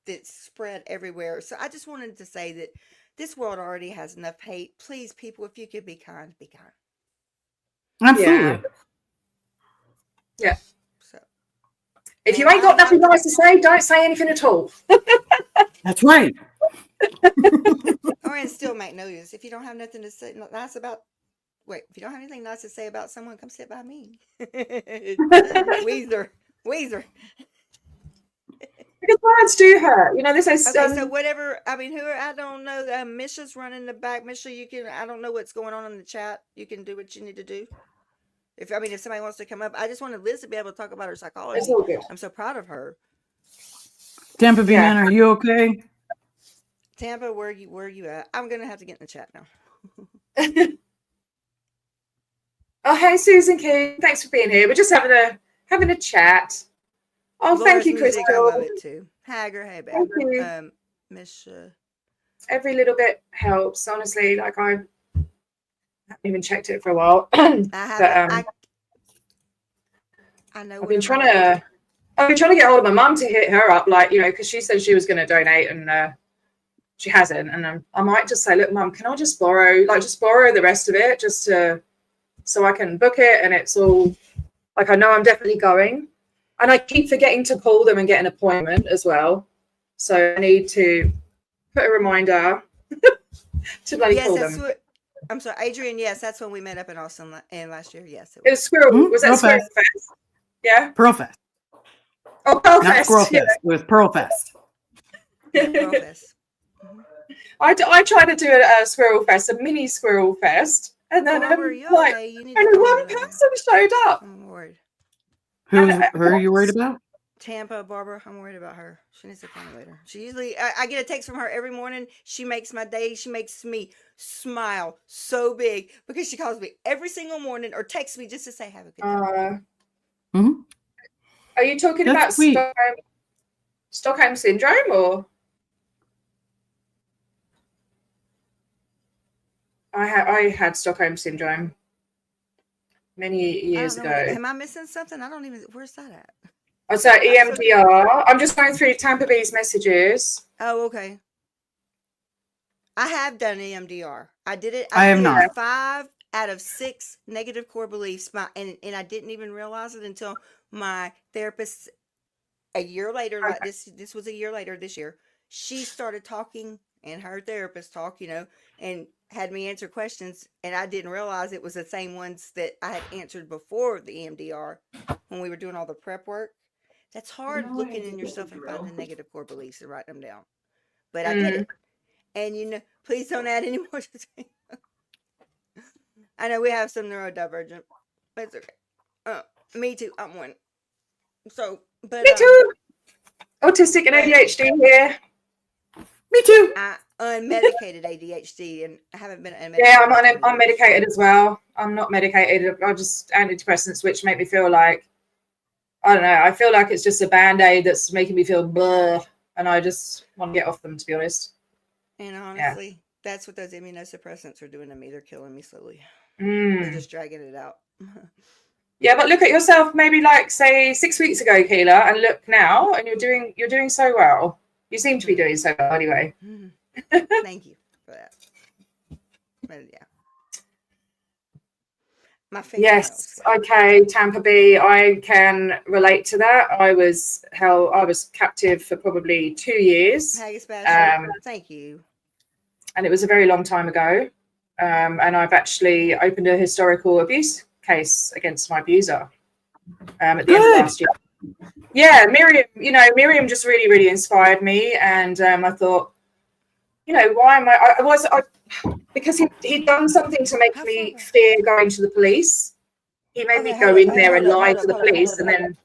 that's spread everywhere. So I just wanted to say that this world already has enough hate. Please, people, if you could be kind, be kind. Absolutely. Yeah. So If you ain't got nothing nice to say, don't say anything at all. That's right. or in Still Magnolias, if you don't have nothing to say nice about, if you don't have anything nice to say about someone, come sit by me. Weezer. Because words do hurt. You know, this is okay, so whatever, I mean, I don't know, Misha's running the back. Misha, I don't know what's going on in the chat. You can do what you need to do. If somebody wants to come up, I just wanted Liz to be able to talk about her psychology. It's all good. I'm so proud of her. Tampa B Man, are you okay? Tampa, where you at? I'm gonna have to get in the chat now. Oh, hey, Susan King. Thanks for being here. We're just having a chat. Oh, Laura's thank you, music, Crystal. I love it too. Hager, hey, babe. Thank you. Misha. Every little bit helps, honestly. Like I haven't even checked it for a while. I know. I've been trying to get hold of my mum to hit her up, like, you know, because she said she was going to donate and she hasn't. And I might just say, look, Mum, can I just borrow the rest of it so I can book it, and it's all like I know I'm definitely going. And I keep forgetting to call them and get an appointment as well. So I need to put a reminder to bloody call them. I'm sorry, Adrian. Yes, that's when we met up in Austin last year. Yes, it was Squirrel. Was that Squirrel Fest? Yeah. Pearl Fest. Oh, Pearl Fest. Not Squirrel Fest. It was Pearl Fest. Pearl Fest. I tried to do a Squirrel Fest, a mini Squirrel Fest, and then only one person showed up. I'm worried. Who are you worried about? Tampa, Barbara. I'm worried about her. She needs to call me later. She usually, I get a text from her every morning. She makes my day. She makes me smile so big because she calls me every single morning or texts me just to say, have a good day. Are you talking about Stockholm Syndrome or? I had Stockholm Syndrome many years ago. Am I missing something? Where's that at? Oh, so EMDR. I'm just going through Tampa B's messages. Oh, okay. I have done EMDR. I did it. I have not. 5 out of 6 negative core beliefs. And I didn't even realize it until my therapist a year later, like this was a year later this year, she started talking, and her therapist talked, and had me answer questions, and I didn't realize it was the same ones that I had answered before the EMDR when we were doing all the prep work. That's hard looking in yourself and finding negative core beliefs and writing them down. But I did it. And please don't add any more to me. I know we have some neurodivergent. But it's okay. Me too. I'm one. So, but me too. Autistic and ADHD here. Me too. Unmedicated ADHD, and I haven't been unmedicated. Yeah, I'm medicated as well. I'm not medicated. I just antidepressants, which make me feel like, I don't know. I feel like it's just a band-aid that's making me feel blah, and I just want to get off them, to be honest. And honestly, that's what those immunosuppressants are doing to me. They're killing me slowly. They're just dragging it out. Yeah, but look at yourself, maybe like say 6 weeks ago, Keela, and look now, and you're doing so well. You seem to be doing so well, anyway. Thank you for that. But yeah. My favorite. Yes. Okay, Tampa B. I can relate to that. I was captive for probably 2 years. Thank you. And it was a very long time ago. And I've actually opened a historical abuse case against my abuser at the end of last year. Yeah, Miriam just really, really inspired me, and I thought, why am I because he'd done something to make me fear going to the police. He made me go in there and lie to the police, and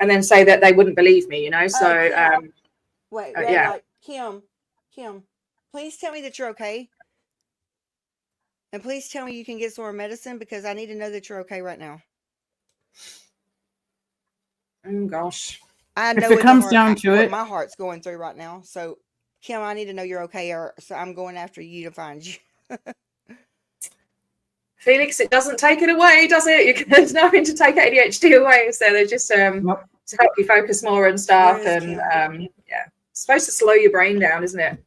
then say that they wouldn't believe me, So wait, yeah. Like, Kim, please tell me that you're okay, and please tell me you can get some more medicine because I need to know that you're okay right now. Oh gosh. I If know it what comes down to what it, my heart's going through right now. So, Kim, I need to know you're okay, or so I'm going after you to find you. Felix, it doesn't take it away, does it? There's nothing to take ADHD away. So they're just nope. to help you focus more and Where stuff. is And Kim? yeah, it's supposed to slow your brain down, isn't it?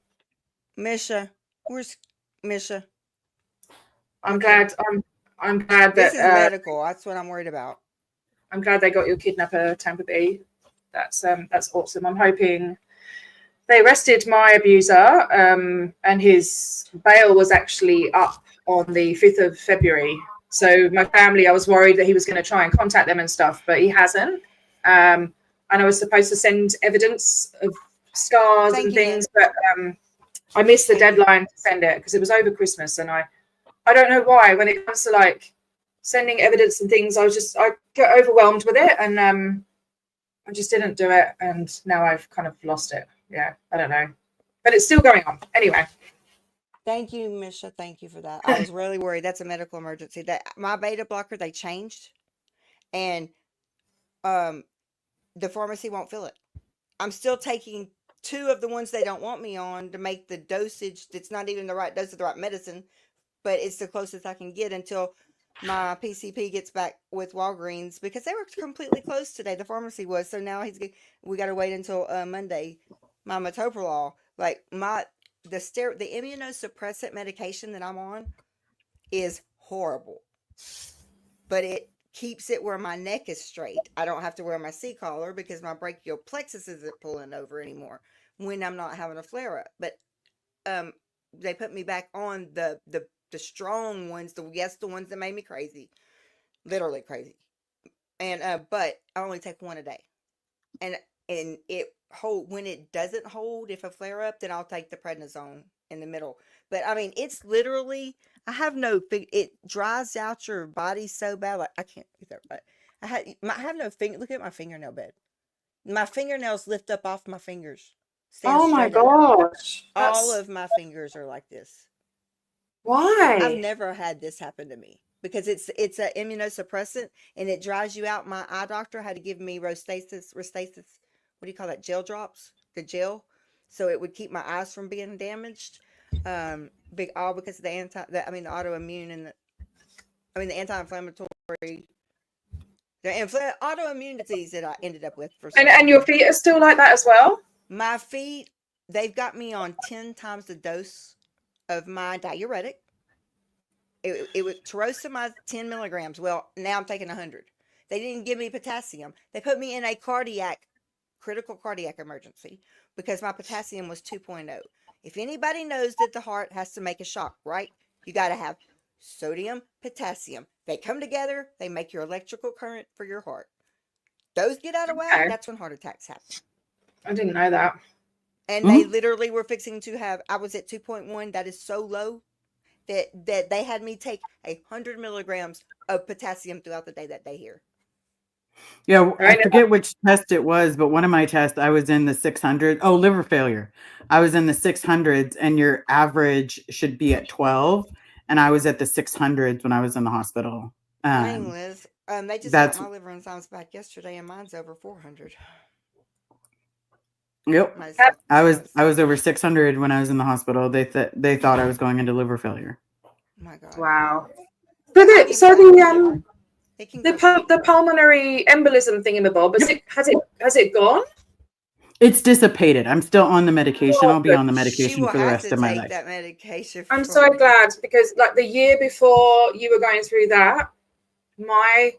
Misha, where's Misha? I'm Okay. glad. I'm glad This that is medical. That's what I'm worried about. I'm glad they got your kidnapper, Tampa Bay. That's awesome. I'm hoping they arrested my abuser, and his bail was actually up on the 5th of February. So my family, I was worried that he was going to try and contact them and stuff, but he hasn't. And I was supposed to send evidence of scars Thank and you, things, but I missed the deadline to send it because it was over Christmas, and I don't know why. When it comes to like sending evidence and things, I get overwhelmed with it, and I just didn't do it, and now I've kind of lost it. Yeah, I don't know, but it's still going on anyway. Thank you, Misha. Thank you for that. I was really worried. That's a medical emergency. That my beta blocker they changed, and the pharmacy won't fill it. I'm still taking 2 of the ones they don't want me on to make the dosage. That's not even the right dose of the right medicine, but it's the closest I can get until my PCP gets back with Walgreens, because they were completely closed today. The pharmacy was. So now we got to wait until Monday. My metoprolol, like the immunosuppressant medication that I'm on is horrible, but it keeps it where my neck is straight. I don't have to wear my C-collar because my brachial plexus isn't pulling over anymore when I'm not having a flare up. But they put me back on the strong ones, the ones that made me crazy, literally crazy. And but I only take 1 a day, and it when it doesn't hold, if a flare up, then I'll take the prednisone in the middle. But I mean, it's literally, I have no it dries out your body so bad. Like, I can't do that right. I have no finger. Look at my fingernail bed. My fingernails lift up off my fingers. Stand Oh my straight up. gosh! All of my fingers are like this. Why? I've never had this happen to me because it's an immunosuppressant and it dries you out. My eye doctor had to give me Restasis. What do you call that? Gel drops, the gel, so it would keep my eyes from being damaged. All because of the autoimmune and the anti-inflammatory, autoimmune disease that I ended up with. And your feet are still like that as well? My feet, they've got me on 10 times the dose of my diuretic. It was furosemide 10 milligrams. Well, now I'm taking 100. They didn't give me potassium. They put me in a critical cardiac emergency because my potassium was 2.0. If anybody knows that the heart has to make a shock, right? You got to have sodium, potassium. They come together. They make your electrical current for your heart. Those get out of whack. That's when heart attacks happen. I didn't know that. And they literally were fixing to have, I was at 2.1. That is so low that they had me take 100 milligrams of potassium throughout the day that day here. Yeah, I forget which test it was, but one of my tests, I was in the 600. Oh, liver failure. I was in the 600s, and your average should be at 12. And I was at the 600s when I was in the hospital. Dang, Liz. They just got my liver enzymes back yesterday, and mine's over 400. Yep, I was over 600 when I was in the hospital. They thought I was going into liver failure. Oh my God! Wow. So the pulmonary embolism thingamabob, has it gone? It's dissipated. I'm still on the medication. I'll be on the medication for the rest of my life. That medication. I'm so glad, because like the year before you were going through that, my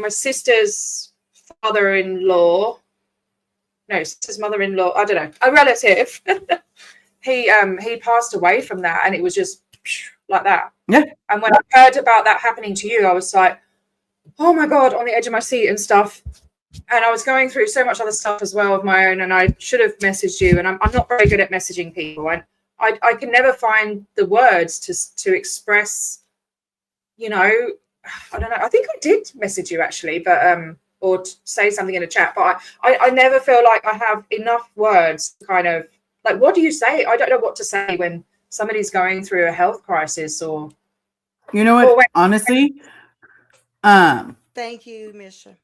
sister's mother-in-law, I don't know, a relative, he passed away from that, and it was just like that. Yeah. And when I heard about that happening to you, I was like, oh my God, on the edge of my seat and stuff. And I was going through so much other stuff as well of my own, and I should have messaged you, and I'm not very good at messaging people. I can never find the words to express, I don't know. I think I did message you actually, but or say something in a chat, but I never feel like I have enough words to kind of, like, what do you say? I don't know what to say when somebody's going through a health crisis, or honestly, Thank you, Misha.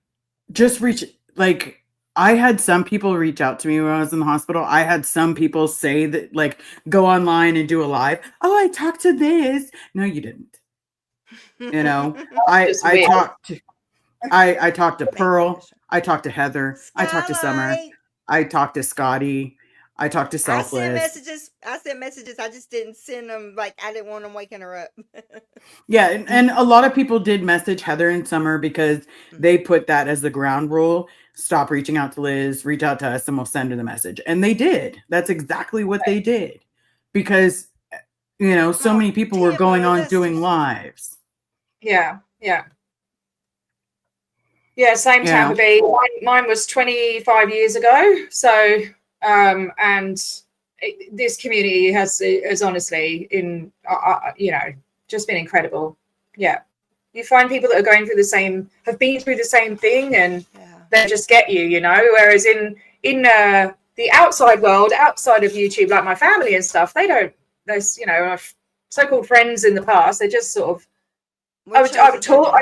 just reach, like, I had some people reach out to me when I was in the hospital. I had some people say that, like, go online and do a live. Oh, I talked to this. No, you didn't. You know, I talked to Pearl. I talked to Heather. I talked to Summer. Skylight. I talked to Scotty. I talked to I sent Selfless. messages. I just didn't send them. Like, I didn't want them waking her up. Yeah, and a lot of people did message Heather and Summer because they put that as the ground rule. Stop reaching out to Liz, reach out to us, and we'll send her the message. And they did. That's exactly what they did. Because, you know, so many people were going on doing lives. Yeah, yeah. Yeah, same Tampa Bay. Mine was 25 years ago. So, this community has honestly, you know, just been incredible. Yeah. You find people that are going through have been through the same thing, and they just get you, you know, whereas in the outside world, outside of YouTube, like my family and stuff, those, you know, so-called friends in the past, they just sort of, I would talk.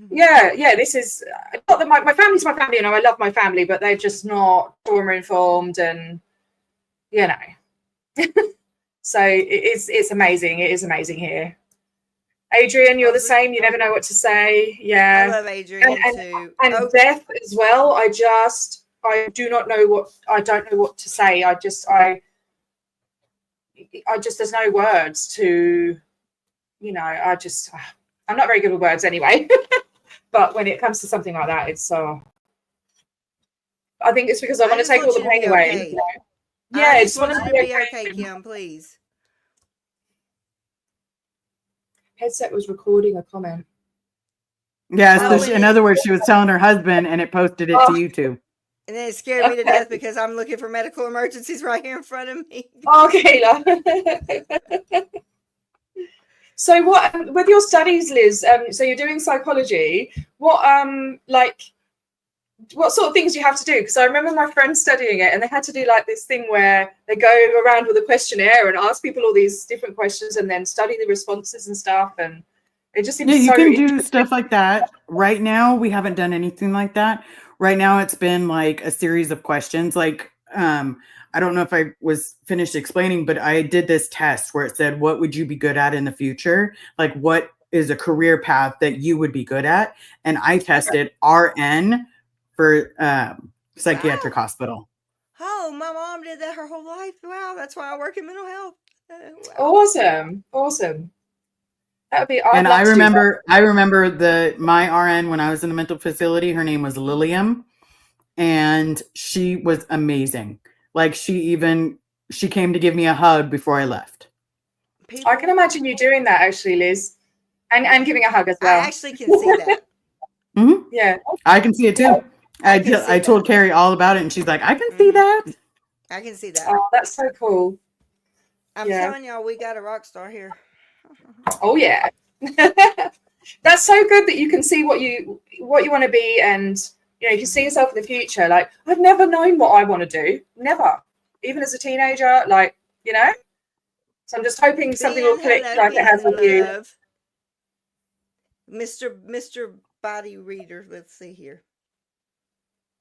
This is not that my family's my family, you know, I love my family, but they're just not trauma informed, and you know, so it's amazing. It is amazing here. Adrian, you're the same. You never know what to say. Yeah, I love Adrian too. And Beth as well. I don't know what to say. I just there's no words to, you know, I'm not very good with words anyway. But when it comes to something like that, it's I think it's because I want to take all the pain away. Okay. You know? Yeah, I just want to be okay, Kim, please. Headset was recording a comment. Yeah, so in other words, she was telling her husband, and it posted it to YouTube. And then it scared me to death because I'm looking for medical emergencies right here in front of me. Okay, So what with your studies, Liz? So you're doing psychology. What sort of things do you have to do? Because I remember my friends studying it, and they had to do like this thing where they go around with a questionnaire and ask people all these different questions, and then study the responses and stuff. And it just seems you can do stuff like that. Right now, we haven't done anything like that. Right now, it's been like a series of questions. Like, I don't know if I was finished explaining, but I did this test where it said, what would you be good at in the future? Like, what is a career path that you would be good at? And I tested RN for psychiatric hospital. Oh, my mom did that her whole life. Wow, that's why I work in mental health. Wow. Awesome. That would be. And I remember my RN when I was in the mental facility. Her name was Lilium, and she was amazing. Like she came to give me a hug before I left. I can imagine you doing that actually, Liz, and giving a hug as well. I actually can see that. Mm-hmm. Yeah, I can see it too. I told Carrie all about it, and she's like, I can see that. I can see that. Oh, that's so cool. I'm telling y'all, we got a rock star here. Oh yeah. That's so good that you can see what you want to be, and you know, you can see yourself in the future. Like, I've never known what I want to do. Never. Even as a teenager, like, you know. So I'm just hoping something will click like it has with you. Mr. Body Reader, let's see here.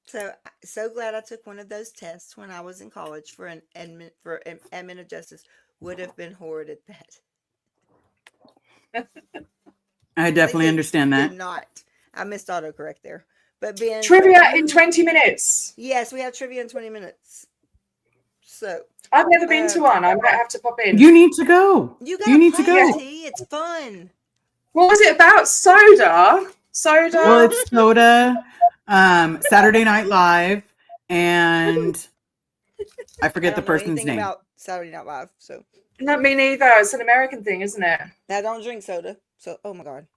So glad I took one of those tests when I was in college for an admin of justice. Would have been horrid at that. I definitely understand that. Did not. I missed autocorrect there. But being trivia in 20 minutes. Yes, we have trivia in 20 minutes. So I've never been to one. I might have to pop in. You need to go. You need to go. It's fun. What was it about? Soda. Well, it's soda. Saturday Night Live, and I forget the person's name. About Saturday Night Live, so not me neither. It's an American thing, isn't it? I don't drink soda, so oh my god.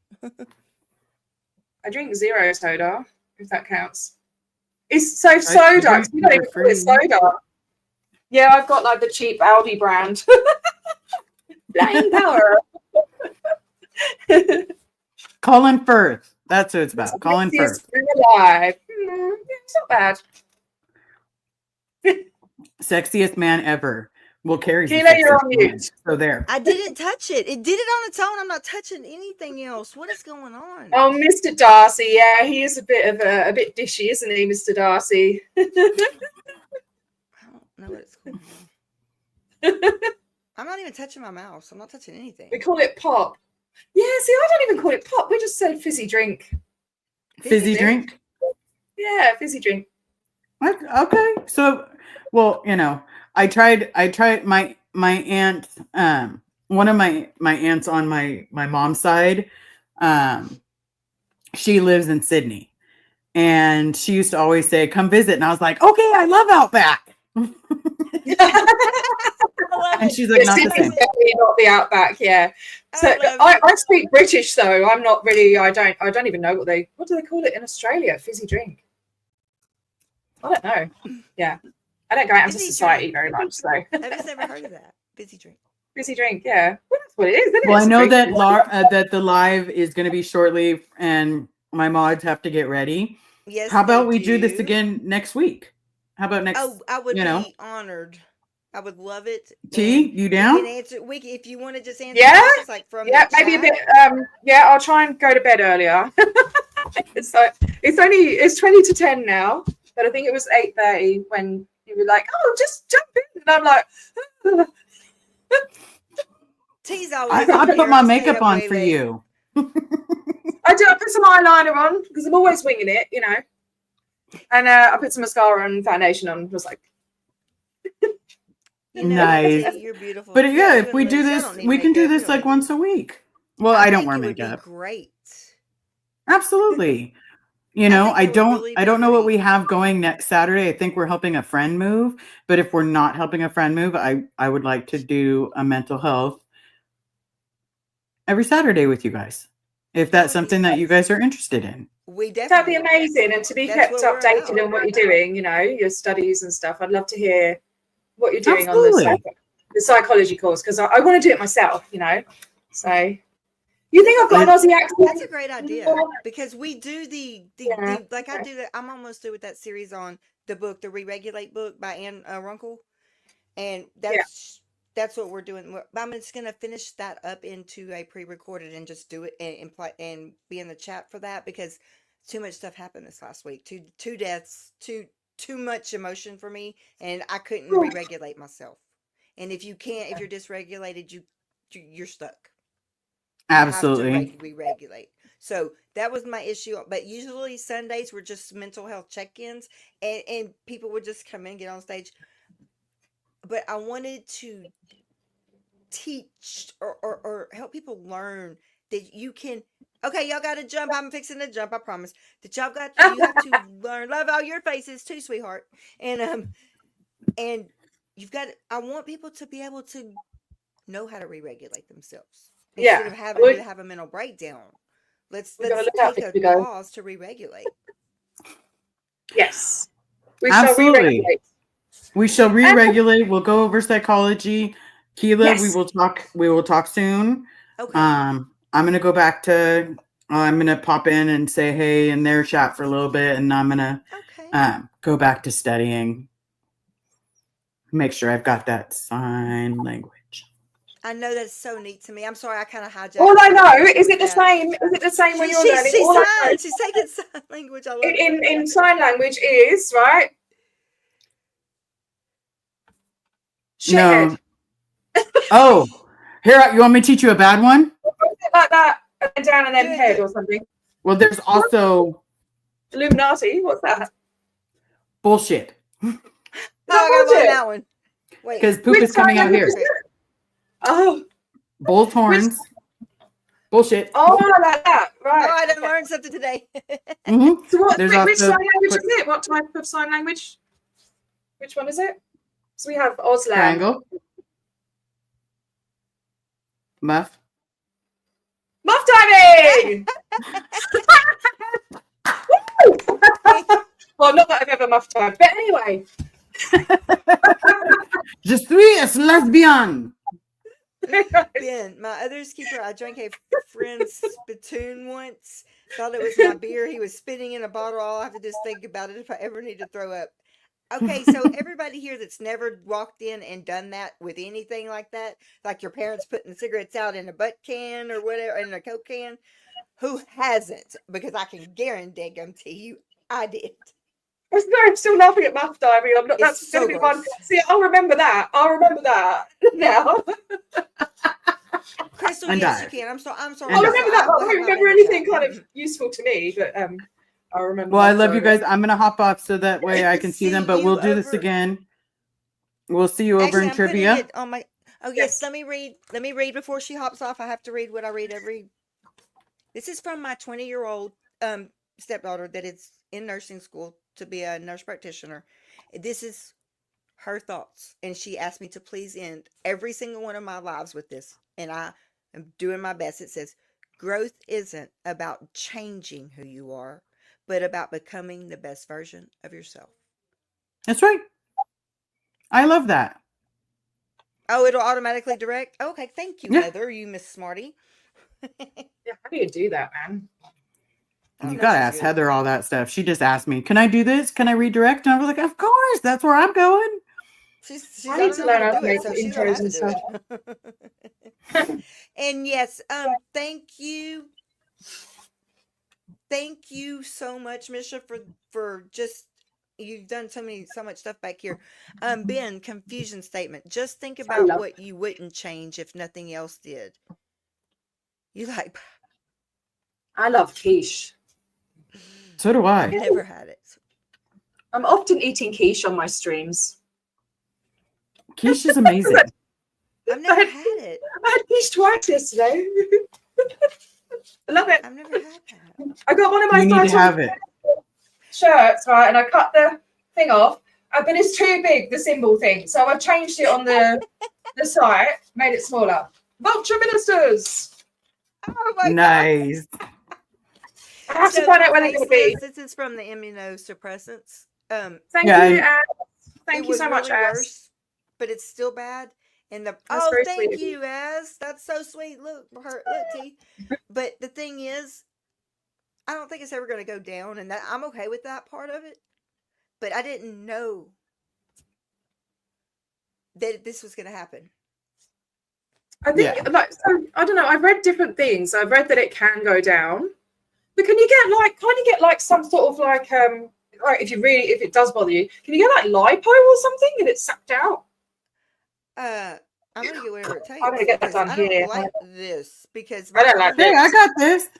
I drink zero soda, if that counts. It's so soda. You don't even call it soda. Yeah, I've got like the cheap Aldi brand. Blind power. Colin Firth. That's what it's about. Colin Firth. Alive. It's not bad. Sexiest man ever. Well, Carrie's the Keela, you're on sexiest one, mute. so there. I didn't touch it. It did it on its own. I'm not touching anything else. What is going on? Oh, Mr. Darcy, yeah, he is a bit dishy, isn't he, Mr. Darcy? I don't know what's going on. I'm not even touching my mouse. I'm not touching anything. We call it pop. Yeah, see, I don't even call it pop. We just say fizzy drink. Fizzy drink? Yeah, fizzy drink. Okay. So, well, you know, I tried my aunt, one of my aunts on my mom's side, she lives in Sydney, and she used to always say, come visit. And I was like, okay, I love Outback. And she's like, not the same. Definitely not the Outback, yeah. So I speak British though. I'm not really, I don't even know what do they call it in Australia? Fizzy drink. I don't know. Yeah. I don't go out into society very much, so. I've just never heard of that. Fizzy drink. Fizzy drink, yeah. Well, that's what it is, isn't it? Well, I know that that the live is going to be shortly, and my mods have to get ready. Yes. How about we do this again next week? How about next? Oh, I would be honored. I would love it. T, you down? We can answer. If you want to just answer. Yeah. Questions, like from maybe a bit. Yeah, I'll try and go to bed earlier. It's 20 to 10 now, but I think it was 8:30 when you were like, "Oh, just jump in," and I'm like. T's always. I put my makeup on for you. I put some eyeliner on because I'm always winging it, you know. And I put some mascara and foundation on. Was like, nice. You're beautiful. But yeah, if we do this, we can do this like once a week. Well, I don't wear makeup. Great. Absolutely. You know, I don't know what we have going next Saturday. I think we're helping a friend move, but if we're not helping a friend move, I would like to do a mental health every Saturday with you guys. If that's something that you guys are interested in. That'd be amazing, and to be kept updated on what you're doing, you know, your studies and stuff. I'd love to hear what you're doing on the psychology course, because I want to do it myself, you know. So you think I've got an Aussie accent? That's a great idea, because we do the like I do that. I'm almost through with that series on the book, the Re-Regulate book by Anne Runkle, and that's what we're doing. I'm just going to finish that up into a pre-recorded and just do it and be in the chat for that, because too much stuff happened this last week. Two deaths, too much emotion for me, and I couldn't re-regulate myself. And if you're dysregulated, you're stuck. Absolutely. You have to re-regulate. So that was my issue. But usually Sundays were just mental health check-ins, and people would just come in and get on stage. But I wanted to teach or help people learn that you can. Okay, y'all got to jump. I'm fixing to jump. I promise. That you have to learn. Love all your faces too, sweetheart. And you've got. I want people to be able to know how to re-regulate themselves instead of having to have a mental breakdown. Let's take a pause to re-regulate. Yes, we shall re-regulate. We shall re-regulate. We'll go over psychology. Keela, we will talk soon. Okay. I'm gonna go back to I'm gonna pop in and say hey in their chat for a little bit, and I'm gonna go back to studying. Make sure I've got that sign language. I know that's so neat to me. I'm sorry, I kind of hijacked. All I know is it the same? Is it the same when you're learning? She's taking sign language. I love in sign language is right. No. Oh, here, you want me to teach you a bad one? Like that, and down and then head or something. Well, there's also Illuminati. What's that? Bullshit. I got that one. Wait, because poop is coming out here. Oh, bull's horns. Bullshit. Oh, like that. Right. Oh, I done learned something today. Mm-hmm. So which sign language is it? What type of sign language? Which one is it? So we have Auslan. Triangle. Muff diving! Well, not that I've ever muff dived, but anyway. Je suis lesbian. Ben, my other keeper, I drank a friend's spittoon once. Thought it was my beer. He was spitting in a bottle. All I have to do is think about it if I ever need to throw up. Okay, so everybody here that's never walked in and done that with anything like that, like your parents putting the cigarettes out in a butt can or whatever, in a Coke can, who hasn't? Because I can guarantee you, I did. I'm still laughing at Math Diary. I'm not. It's That's so going to be one. gross. See, I'll remember that. I'll remember that now. Crystal, And yes, die. you can. I'm sorry. And I'll die. remember that. I won't remember anything kind of useful to me, but I'll remember. Well, I Math love you Diary. guys. I'm gonna hop off so that way I can see them, but we'll do this over- again. We'll see you over Actually, in I'm putting trivia. it on my. Oh yes, let me read. Let me read before she hops off. I have to read what I read every. This is from my 20-year-old stepdaughter that is in nursing school to be a nurse practitioner. This is her thoughts, and she asked me to please end every single one of my lives with this, and I am doing my best. It says, growth isn't about changing who you are, but about becoming the best version of yourself. That's right. I love that. Oh, it'll automatically direct? Okay, thank you, Yeah. Heather, you Miss Smarty. Yeah, how do you do that, man? I don't You know, gotta she's ask good. Heather all that stuff. She just asked me, "Can I do this? Can I redirect?" And I was like, "Of course. That's where I'm going." She's I need to learn how to make so she knows how intros to and do stuff. it. And yes, thank you. Thank you so much, Misha, for just you've done so much stuff back here. Ben, confusion statement. Just think about love- what you wouldn't change if nothing else did. You like I love quiche. So do I. never had it. I'm often eating quiche on my streams. Quiche is amazing. I've never had it. I had quiche twice yesterday. I love it. I've never had that. I got one of my You need to have it. shirts, right, and I cut the thing off, but it's too big, the symbol thing. So I've changed it on the site, made it smaller. Vulture Ministers. Oh my Nice. I have to So find out my where they're going to be. faceless, this is from the immunosuppressants. Thank Yeah, you, and- Az. It Thank you was so much, really Az. worse, but it's still bad. And the That's oh, very thank sweet of you, Az. That's so sweet. Look, look, T. But the thing is, I don't think it's ever going to go down, and that I'm okay with that part of it. But I didn't know that this was going to happen. I think, so, I don't know. I've read different things. I've read that it can go down, but can you get like some sort of like if it does bother you, can you get like lipo or something and it's sucked out? I'm gonna get whatever it takes. I'm gonna get that done I don't here. like this because I don't like Hey, I got this.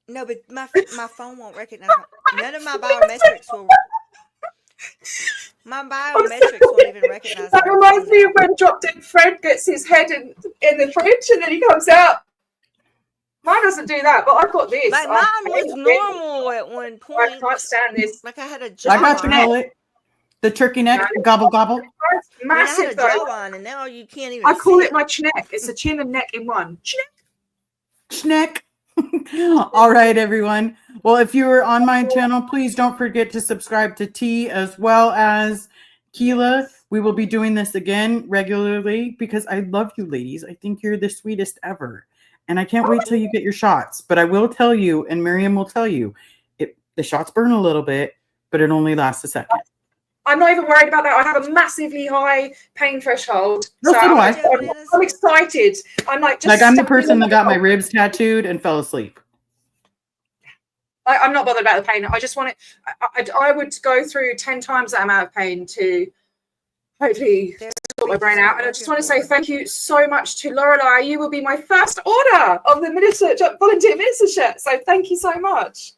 no, but my phone won't recognize. None of my biometrics will. My biometrics won't even recognize. That reminds me of when Drop Dead Fred gets his head in the fridge and then he comes out. Mine doesn't do that, but I've got this. Like mine was normal at one point. I can't stand this. Like I had a I got the jawline. mullet. The turkey neck. Gobble gobble. It's I had massive a though. jawline, and now you can't even. I call see it my chinek. It's a chin and neck in one. Schneck. All right, everyone. Well, if you were on my channel, please don't forget to subscribe to T as well as Keela. We will be doing this again regularly because I love you ladies. I think you're the sweetest ever. And I can't wait till you get your shots. But I will tell you, and Miriam will tell you, the shots burn a little bit, but it only lasts a second. I'm not even worried about that. I have a massively high pain threshold. No, so do I. I'm excited. I'm like, just I'm the person that got my ribs tattooed and fell asleep. I'm not bothered about the pain. I just want it. I would go through 10 times that amount of pain to hopefully sort my brain out. And I just want to say thank you so much to Lorelei. You will be my first order of the volunteer minister shirt. So thank you so much.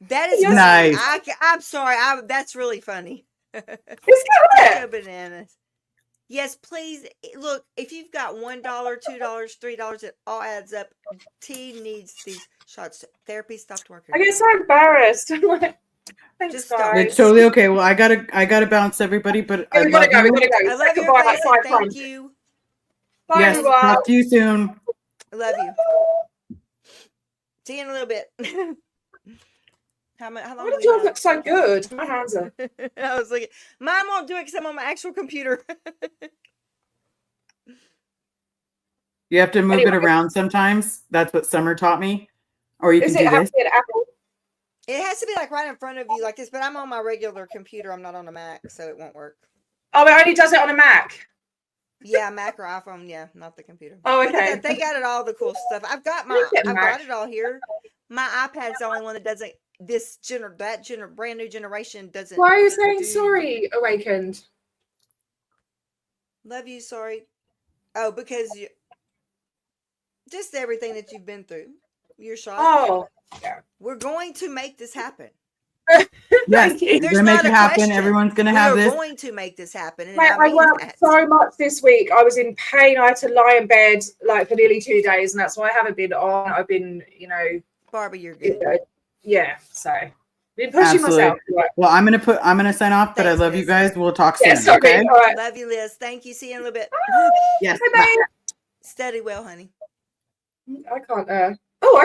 That is nice. I'm sorry. That's really funny. It's good. Bananas. Yes, please look. If you've got $1, $2, $3, it all adds up. T needs these shots. Therapy stopped working. I get so embarrassed. I'm like, thanks, Just guys. It's totally okay. Well, I gotta bounce everybody, but I We gotta go. I love your Goodbye, face. like 5 Thank times. you. Bye, Yes, everyone. talk to you soon. I love you. See you in a little bit. How long? Why did yours look so good? My hands are. I was like, mine won't do it because I'm on my actual computer. You have to move Anyway. it around sometimes. That's what Summer taught me. Or you Is can it do this. happy at Apple? It has to be like right in front of you like this, but I'm on my regular computer. I'm not on a Mac, so it won't work. Oh, it only does it on a Mac. Yeah, Mac or iPhone. Yeah, not the computer. Oh, But okay. they got it all the cool stuff. I've got it all here. My iPad's the only one that doesn't. Brand new generation doesn't. Why are you saying sorry, Awakened? Love you, sorry. Oh, because just everything that you've been through. Your shot. Oh, yeah. We're going to make this happen. Yes, we're There's gonna not make it a happen. question. Everyone's gonna We have are this. going to make this happen. And Mate, I mean worked that. so much this week. I was in pain. I had to lie in bed like for nearly 2 days, and that's why I haven't been on. I've been, Barbara, you're good. Yeah, so been pushing myself. Right. Well, I'm gonna sign off, but Thanks, I love you Liz. guys. We'll talk Yeah, soon. sorry. Okay. All right. Love you, Liz. Thank you. See you in a little bit. Yes. Hey, Bye. Study well, honey. I can't. I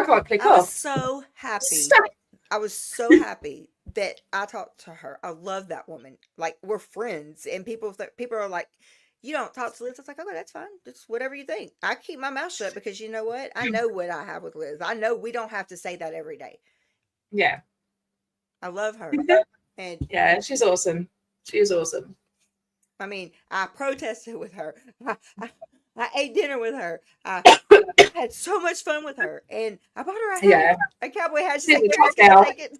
can't click I was off. so happy. Stop. I was so happy that I talked to her. I love that woman. Like, we're friends, and people are like, "You don't talk to Liz." I was like, "Okay, that's fine. Just whatever you think." I keep my mouth shut because you know what? I know what I have with Liz. I know we don't have to say that every day. Yeah. I love her, and Yeah, she's awesome. She's awesome. I mean, I protested with her. I ate dinner with her. I had so much fun with her, and I bought her a hat, Yeah. a cowboy hat. She's She's like, a top "Can I gal. take it?"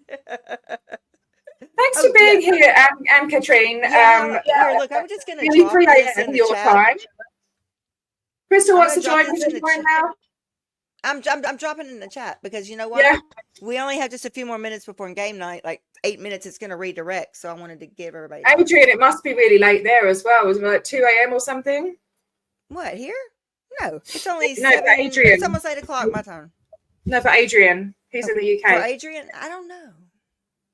Thanks Oh, for being yeah. here, and Katrine. Yeah, here, look, I'm just gonna Nearly drop 3 this in a.m. the your chat. time. Crystal I'm wants to gonna drop join. this Can in you the join chat. now? I'm dropping it in the chat because you know what? Yeah. We only have just a few more minutes before game night, like 8 minutes. It's gonna redirect, so I wanted to give everybody time. Adrian, it must be really late there as well. Was it like 2 a.m. or something? What, here? No, it's only No, 7. for Adrian. It's almost 8 o'clock my time. No, for Adrian. He's in the UK. For Adrian, I don't know.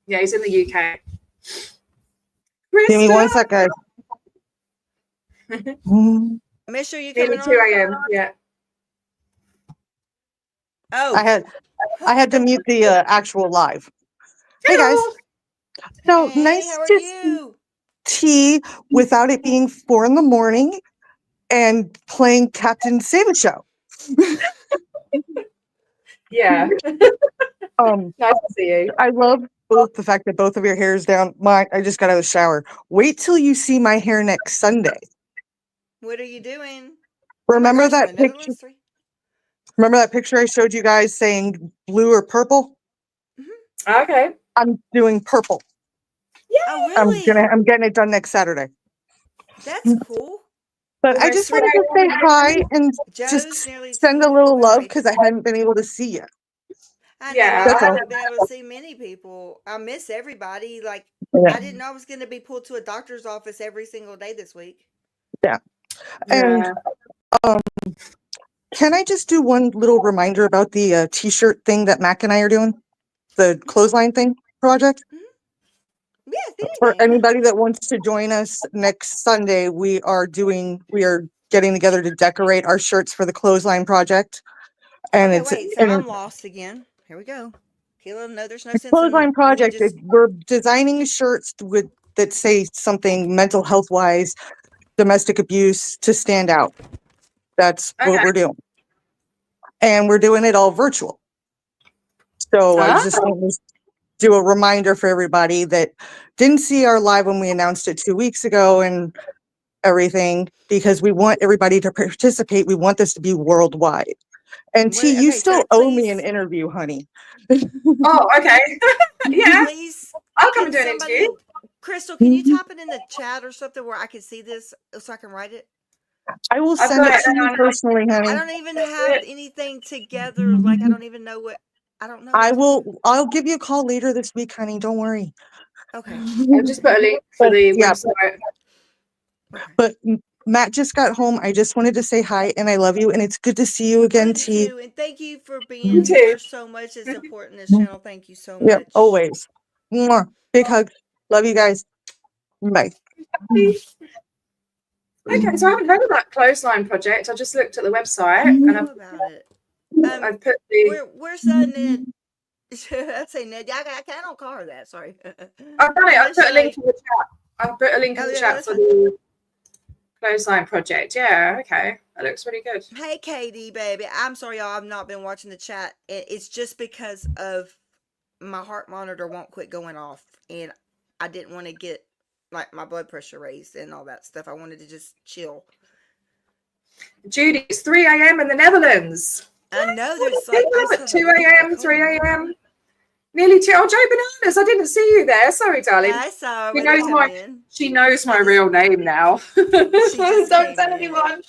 Yeah, he's in the UK. Give me 1 sec, guys. Mister, you Nearly coming 2 on? a.m. Yeah. Oh, I had to mute the actual live. Hey guys. So hey, nice how are to see you? tea without it being 4 a.m. and playing Captain Save a Show. Yeah. Nice to see you. I love both the fact that both of your hair is down. I just got out of the shower. Wait till you see my hair next Sunday. What are you doing? Remember Oh my gosh, that the picture? Netherlands 3? Remember that picture I showed you guys saying blue or purple? Okay. I'm doing purple. Oh, really? I'm getting it done next Saturday. That's cool. But I just wanted to say hi and just nearly send a little love because I hadn't been able to see you. I know. Yeah. I That's all. haven't been able to see many people. I miss everybody. Like, Yeah. I didn't know I was going to be pulled to a doctor's office every single day this week. Yeah. And can I just do one little reminder about the t-shirt thing that Mac and I are doing? The clothesline thing project? Yes, For anybody that wants to join us next Sunday, we are getting together to decorate our shirts for the clothesline project. And Okay, it's wait, so I'm lost again. Here we go. Kayla, no, there's no the sense clothesline in me project. just... We're designing shirts that say something mental health wise, domestic abuse to stand out. That's what we're doing. And we're doing it all virtual. So I just want to do a reminder for everybody that didn't see our live when we announced it 2 weeks ago and everything, because we want everybody to participate. We want this to be worldwide. And T, you still owe me an interview, honey. Oh, okay. Yeah. Please. I'll come and do an interview. Crystal, can you type it in the chat or something where I can see this so I can write it? I will send it to you personally, honey. I don't even have anything together. Like, I don't even know what. I don't know. I'll give you a call later this week, honey. Don't worry. Okay. I'll just put a link for the website. But Matt just got home. I just wanted to say hi and I love you. And it's good to see you again, T. You, and thank you for being here so much and supporting this channel. Thank you so much. Yep, always. Mwah. Big hug. Love you guys. Bye. Okay, so I haven't heard of that clothesline project. I just looked at the website and I've about it. I've put the. Where's Ned? I'd say Ned. I don't call her that. Sorry. I've done it. I put a link in the chat. I put a link in the chat for the clothesline project. Yeah. Okay, that looks really good. Hey, Katie, baby. I'm sorry, y'all. I've not been watching the chat. It's just because of my heart monitor won't quit going off, and I didn't want to get like my blood pressure raised and all that stuff. I wanted to just chill. Judy, it's 3 a.m. in the Netherlands. I know there's People like up at 2 a.m., 3 a.m. Nearly 2. Oh, Joe Bananas, I didn't see you there. Sorry, darling. I saw She knows my real name now. Don't tell anyone.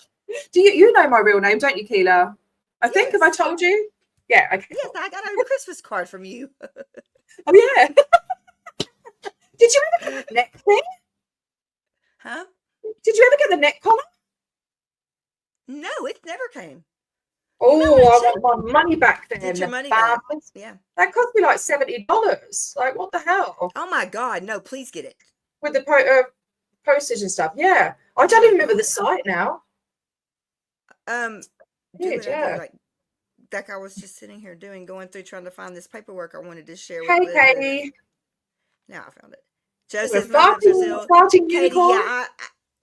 Do you know my real name, don't you, Keela? I think, have I told you? Yeah, okay. Yes, I got a Christmas card from you. Oh, yeah. Did you ever get the neck thing? Huh? Did you ever get the neck collar? No, it never came. Oh, I want my money back then. Get your money back. Yeah. That cost me like $70. Like, what the hell? Oh my God, no, please get it. With the postage and stuff. Yeah. I don't even remember the site now. Like I was just sitting here going through trying to find this paperwork I wanted to share with Hey, Liz. Katie. Now I found it. Joseph, Katie, unicorn. yeah,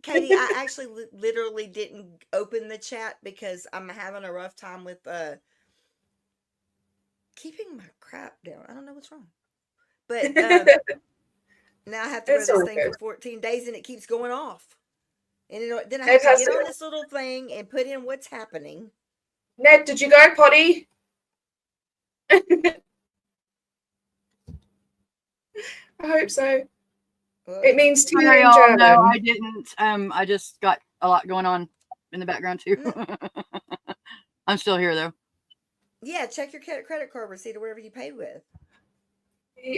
Katie, I actually literally didn't open the chat because I'm having a rough time with keeping my crap down. I don't know what's wrong. But now I have to wear this thing for 14 days and it keeps going off. And then I have to get on this little thing and put in what's happening. Ned, did you go potty? I hope so. It means tea in German. No, I didn't. I just got a lot going on in the background too. I'm still here though. Yeah, check your credit card receipt or whatever you paid with.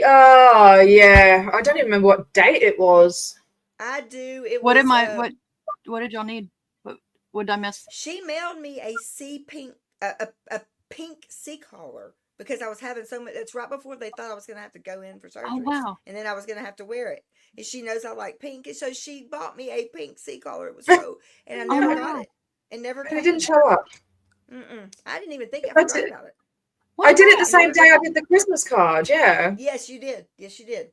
Oh yeah, I don't even remember what date it was. I do. What did y'all need? What did I miss? She mailed me a pink sea collar because I was having so much. It's right before they thought I was going to have to go in for surgery. Oh wow! And then I was going to have to wear it. And she knows I like pink, and so she bought me a pink sea collar. It was so, and I never got it. It never came. It didn't show up. I didn't even think I forgot about it. I did it the same day I did the Christmas card. Yeah. Yes, you did. Yes, you did.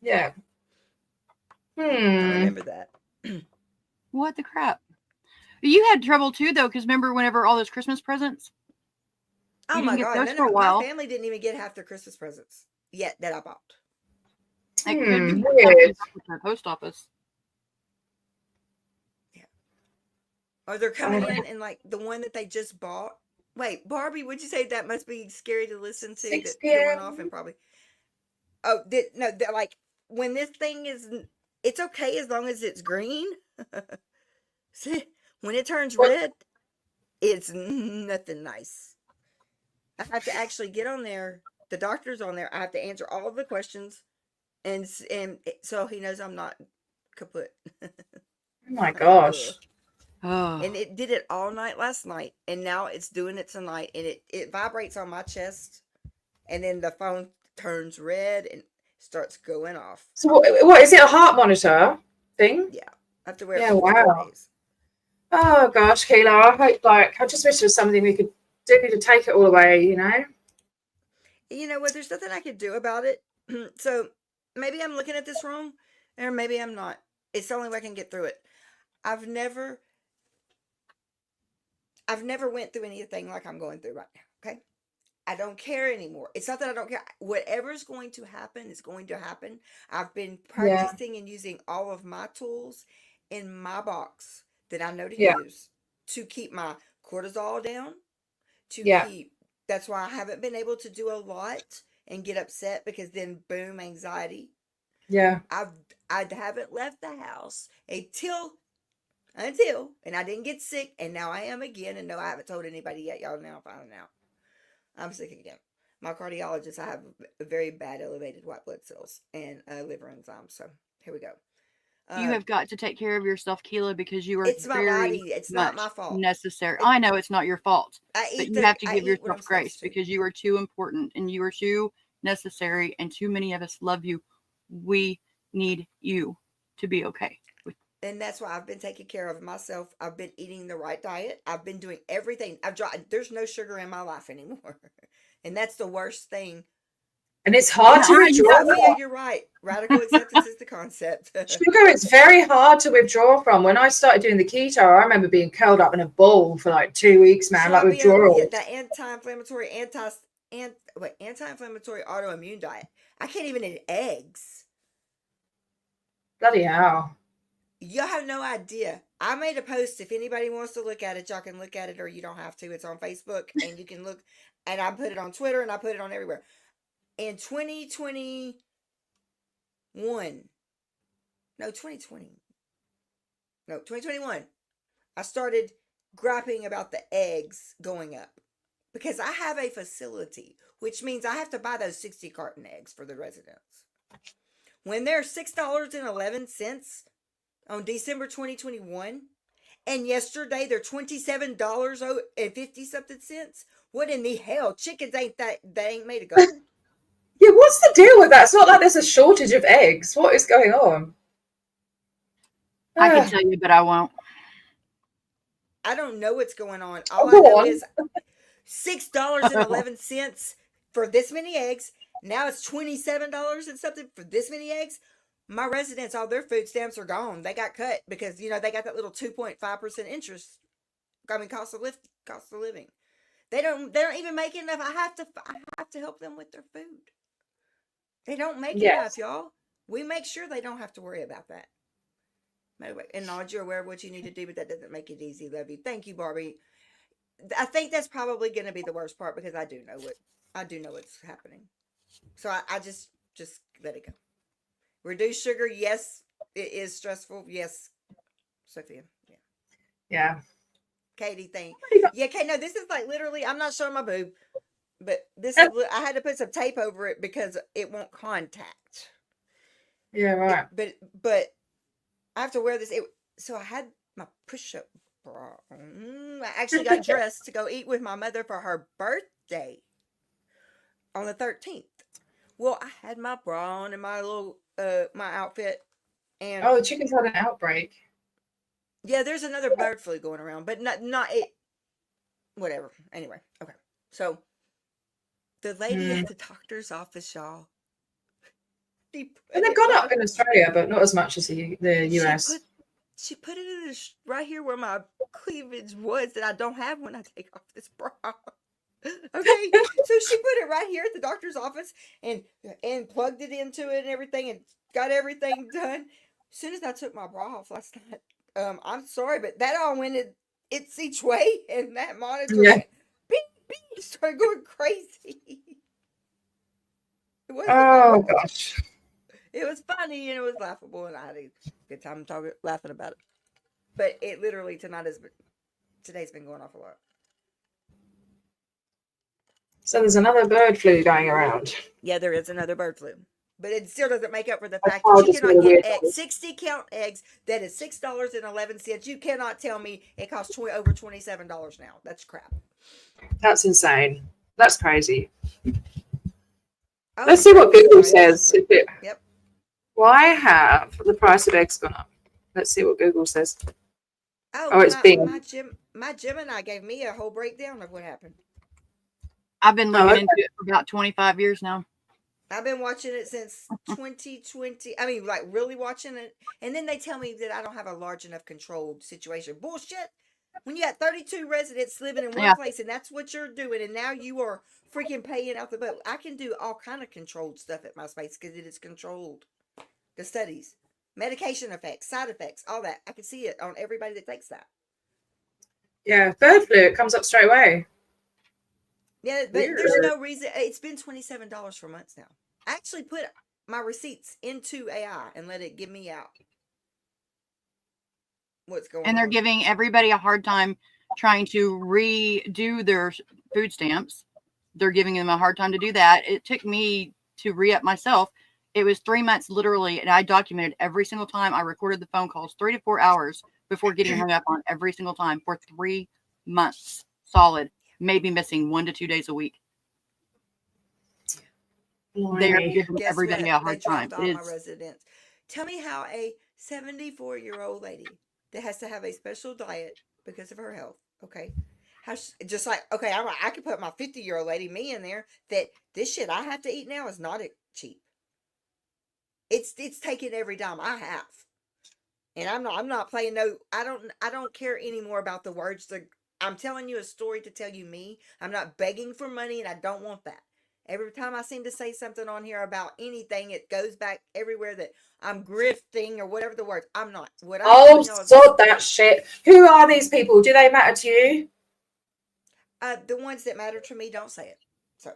Yeah. I remember that. What the crap? You had trouble too, though, because remember whenever all those Christmas presents? Oh my God! My family didn't even get half their Christmas presents yet that I bought. It could be the post office. Yeah. Or they're coming in and like the one that they just bought. Wait, Barbie, would you say that must be scary to listen to? 6 That going off and probably. Oh, no! Like when this thing is, it's okay as long as it's green. See, when it turns red, it's nothing nice. I have to actually get on there. The doctor's on there. I have to answer all of the questions, and so he knows I'm not kaput. Oh my gosh! Oh. And it did it all night last night, and now it's doing it tonight, and it vibrates on my chest, and then the phone turns red and starts going off. So what is it? A heart monitor thing? Yeah, I have to wear it. Yeah, wow. Days. Oh gosh, Keela, I just wish there was something we could do to take it all away, you know? You know what, there's nothing I could do about it. So maybe I'm looking at this wrong, or maybe I'm not. It's the only way I can get through it. I've never went through anything like I'm going through right now, okay? I don't care anymore. It's not that I don't care. Whatever's going to happen is going to happen. I've been practicing and using all of my tools in my box that I know to use to keep my cortisol down, that's why I haven't been able to do a lot and get upset because then boom, anxiety. Yeah. I haven't left the house until, and I didn't get sick, and now I am again, and no, I haven't told anybody yet. Y'all now finding out. I'm sick again. My cardiologist, I have a very bad elevated white blood cells and liver enzymes, so here we go. You have got to take care of yourself, Keela, because you are it's my body. It's not my fault. Necessary. I know it's not your fault, but you have to give yourself grace because you are too important and you are too necessary, and too many of us love you. We need you to be okay. And that's why I've been taking care of myself. I've been eating the right diet. I've been doing everything. There's no sugar in my life anymore, and that's the worst thing. And it's hard to withdraw. Yeah, you're right. Radical acceptance is the concept. Sugar is very hard to withdraw from. When I started doing the keto, I remember being curled up in a ball for like 2 weeks, man, like withdrawal. The anti-inflammatory, anti-inflammatory autoimmune diet. I can't even eat eggs. Bloody hell. Y'all have no idea. I made a post. If anybody wants to look at it, y'all can look at it, or you don't have to. It's on Facebook, and you can look. And I put it on Twitter, and I put it on everywhere. In 2020. 2021, I started griping about the eggs going up because I have a facility, which means I have to buy those 60 carton eggs for the residents. When they're $6.11 on December 2021, and yesterday they're $27.50 something cents. What in the hell? Chickens ain't they ain't made of gold. Yeah, what's the deal with that? It's not like there's a shortage of eggs. What is going on? I can tell you, but I won't. I don't know what's going on. Oh, All I go know on. is $6.11 for this many eggs. Now it's $27 and something for this many eggs. My residents, all their food stamps are gone. They got cut because they got that little 2.5% interest. I mean, cost of living. They don't even make enough. I have to help them with their food. They don't make enough, y'all. We make sure they don't have to worry about that. Anyway, and Nod, you're aware of what you need to do, but that doesn't make it easy. Love you. Thank you, Barbie. I think that's probably going to be the worst part because I do know what's happening. So I just let it go. Reduce sugar. Yes, it is stressful. Yes, Sophia. Yeah. Yeah. Katie, yeah, Kate. No, this is like literally. I'm not showing my boob, but this is. I had to put some tape over it because it won't contact. Yeah, right. But I have to wear this. So I had my push-up bra. I actually got dressed to go eat with my mother for her birthday on the 13th. Well, I had my bra on and my little my outfit, and the chickens had an outbreak. Yeah, there's another bird flu going around, but not it. Whatever. Anyway, okay. So the lady at the doctor's office, y'all. And they've gone up in Australia, but not as much as the US. She put it in right here where my cleavage was that I don't have when I take off this bra. Okay, so she put it right here at the doctor's office and plugged it into it and everything and got everything done. As soon as I took my bra off last night, I'm sorry, but that all went it's each way, and that monitor went beep beep, started going crazy. It wasn't gosh. It was funny and it was laughable, and I had a good time laughing about it. But it literally today's been going off a lot. So there's another bird flu going around. Yeah, there is another bird flu. But it still doesn't make up for the fact that you cannot get 60 count eggs. That is $6.11. You cannot tell me it costs over $27 now. That's crap. That's insane. That's crazy. Let's see what Google says. Yep. Why have the price of eggs gone up? Let's see what Google says. It's Bing. My Gemini gave me a whole breakdown of what happened. I've been looking into it for about 25 years now. I've been watching it since 2020. I mean, like really watching it. And then they tell me that I don't have a large enough controlled situation. Bullshit. When you got 32 residents living in one place and that's what you're doing, and now you are freaking paying out the butt. I can do all kind of controlled stuff at my space because it is controlled. The studies, medication effects, side effects, all that. I can see it on everybody that takes that. Yeah, bird flu, it comes up straight away. Yeah, but there's no reason. It's been $27 for months now. I actually put my receipts into AI and let it give me out what's going on. And they're giving everybody a hard time trying to redo their food stamps. They're giving them a hard time to do that. It took me to re-up myself. It was 3 months literally, and I documented every single time. I recorded the phone calls 3 to 4 hours before getting hung up on every single time for 3 months solid. Maybe missing 1 to 2 days a week. They are giving everybody a hard time. All my residents. Tell me how a 74-year-old lady that has to have a special diet because of her health, okay? I could put my 50-year-old lady, me, in there, that this shit I have to eat now is not cheap. It's taking every dime I have. And I'm not playing I don't care anymore about the words I'm telling you a story to tell you me. I'm not begging for money, and I don't want that. Every time I seem to say something on here about anything, it goes back everywhere that I'm grifting or whatever the word. I'm not. What I'm Oh, telling y'all is sod that shit. Who are these people? Do they matter to you? the ones that matter to me, don't say it. So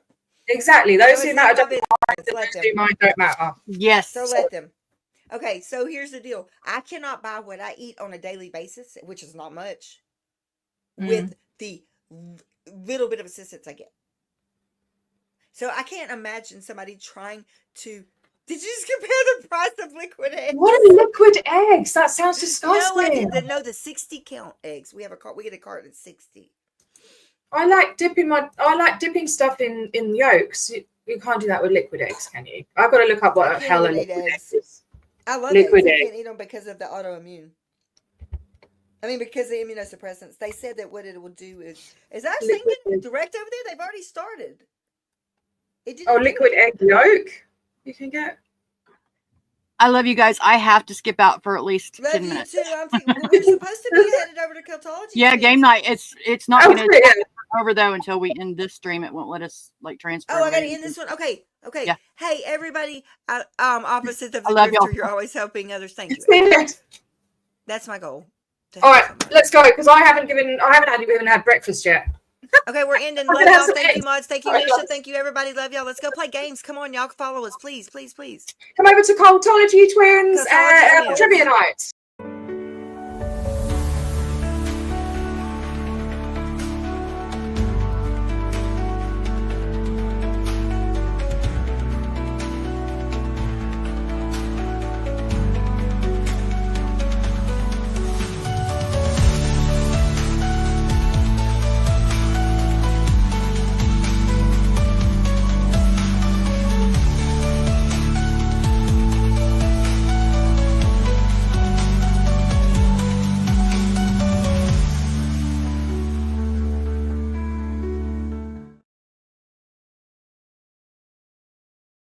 Exactly. Those so who it's matter none of don't my mind, business. Let those them. who mind don't matter. Yes. So let them. Okay, so here's the deal. I cannot buy what I eat on a daily basis, which is not much, with the little bit of assistance I get. So I can't imagine somebody trying to. Did you just compare the price of liquid eggs? What are liquid eggs? That sounds disgusting. No, the 60 count eggs. We get a carton of 60. I like dipping stuff in yolks. You can't do that with liquid eggs, can you? I've got to look up what the hell a liquid egg is. I love liquid eggs. egg. I can't eat them because of the autoimmune. I mean, because of the immunosuppressants. They said that what it will do is that thing direct over there? They've already started. Liquid egg yolk you can get. I love you guys. I have to skip out for at least 10 minutes. Too. We're supposed to be headed over to Keltology. Yeah, game night. It's not going to over though until we end this stream. It won't let us transfer. Oh, I got to end this one. Okay. Yeah. Hey, everybody. Opposite of I the love grifter, y'all. you're always helping others. Thank you. That's my goal. All right, let's go because I haven't even had breakfast yet. Okay, we're ending. Love y'all. Thank you, mods. Thank you, Nisha. Thank you, everybody. Love y'all. Let's go play games. Come on, y'all. Follow us, please, please, please. Come over to Cultology Twins trivia night.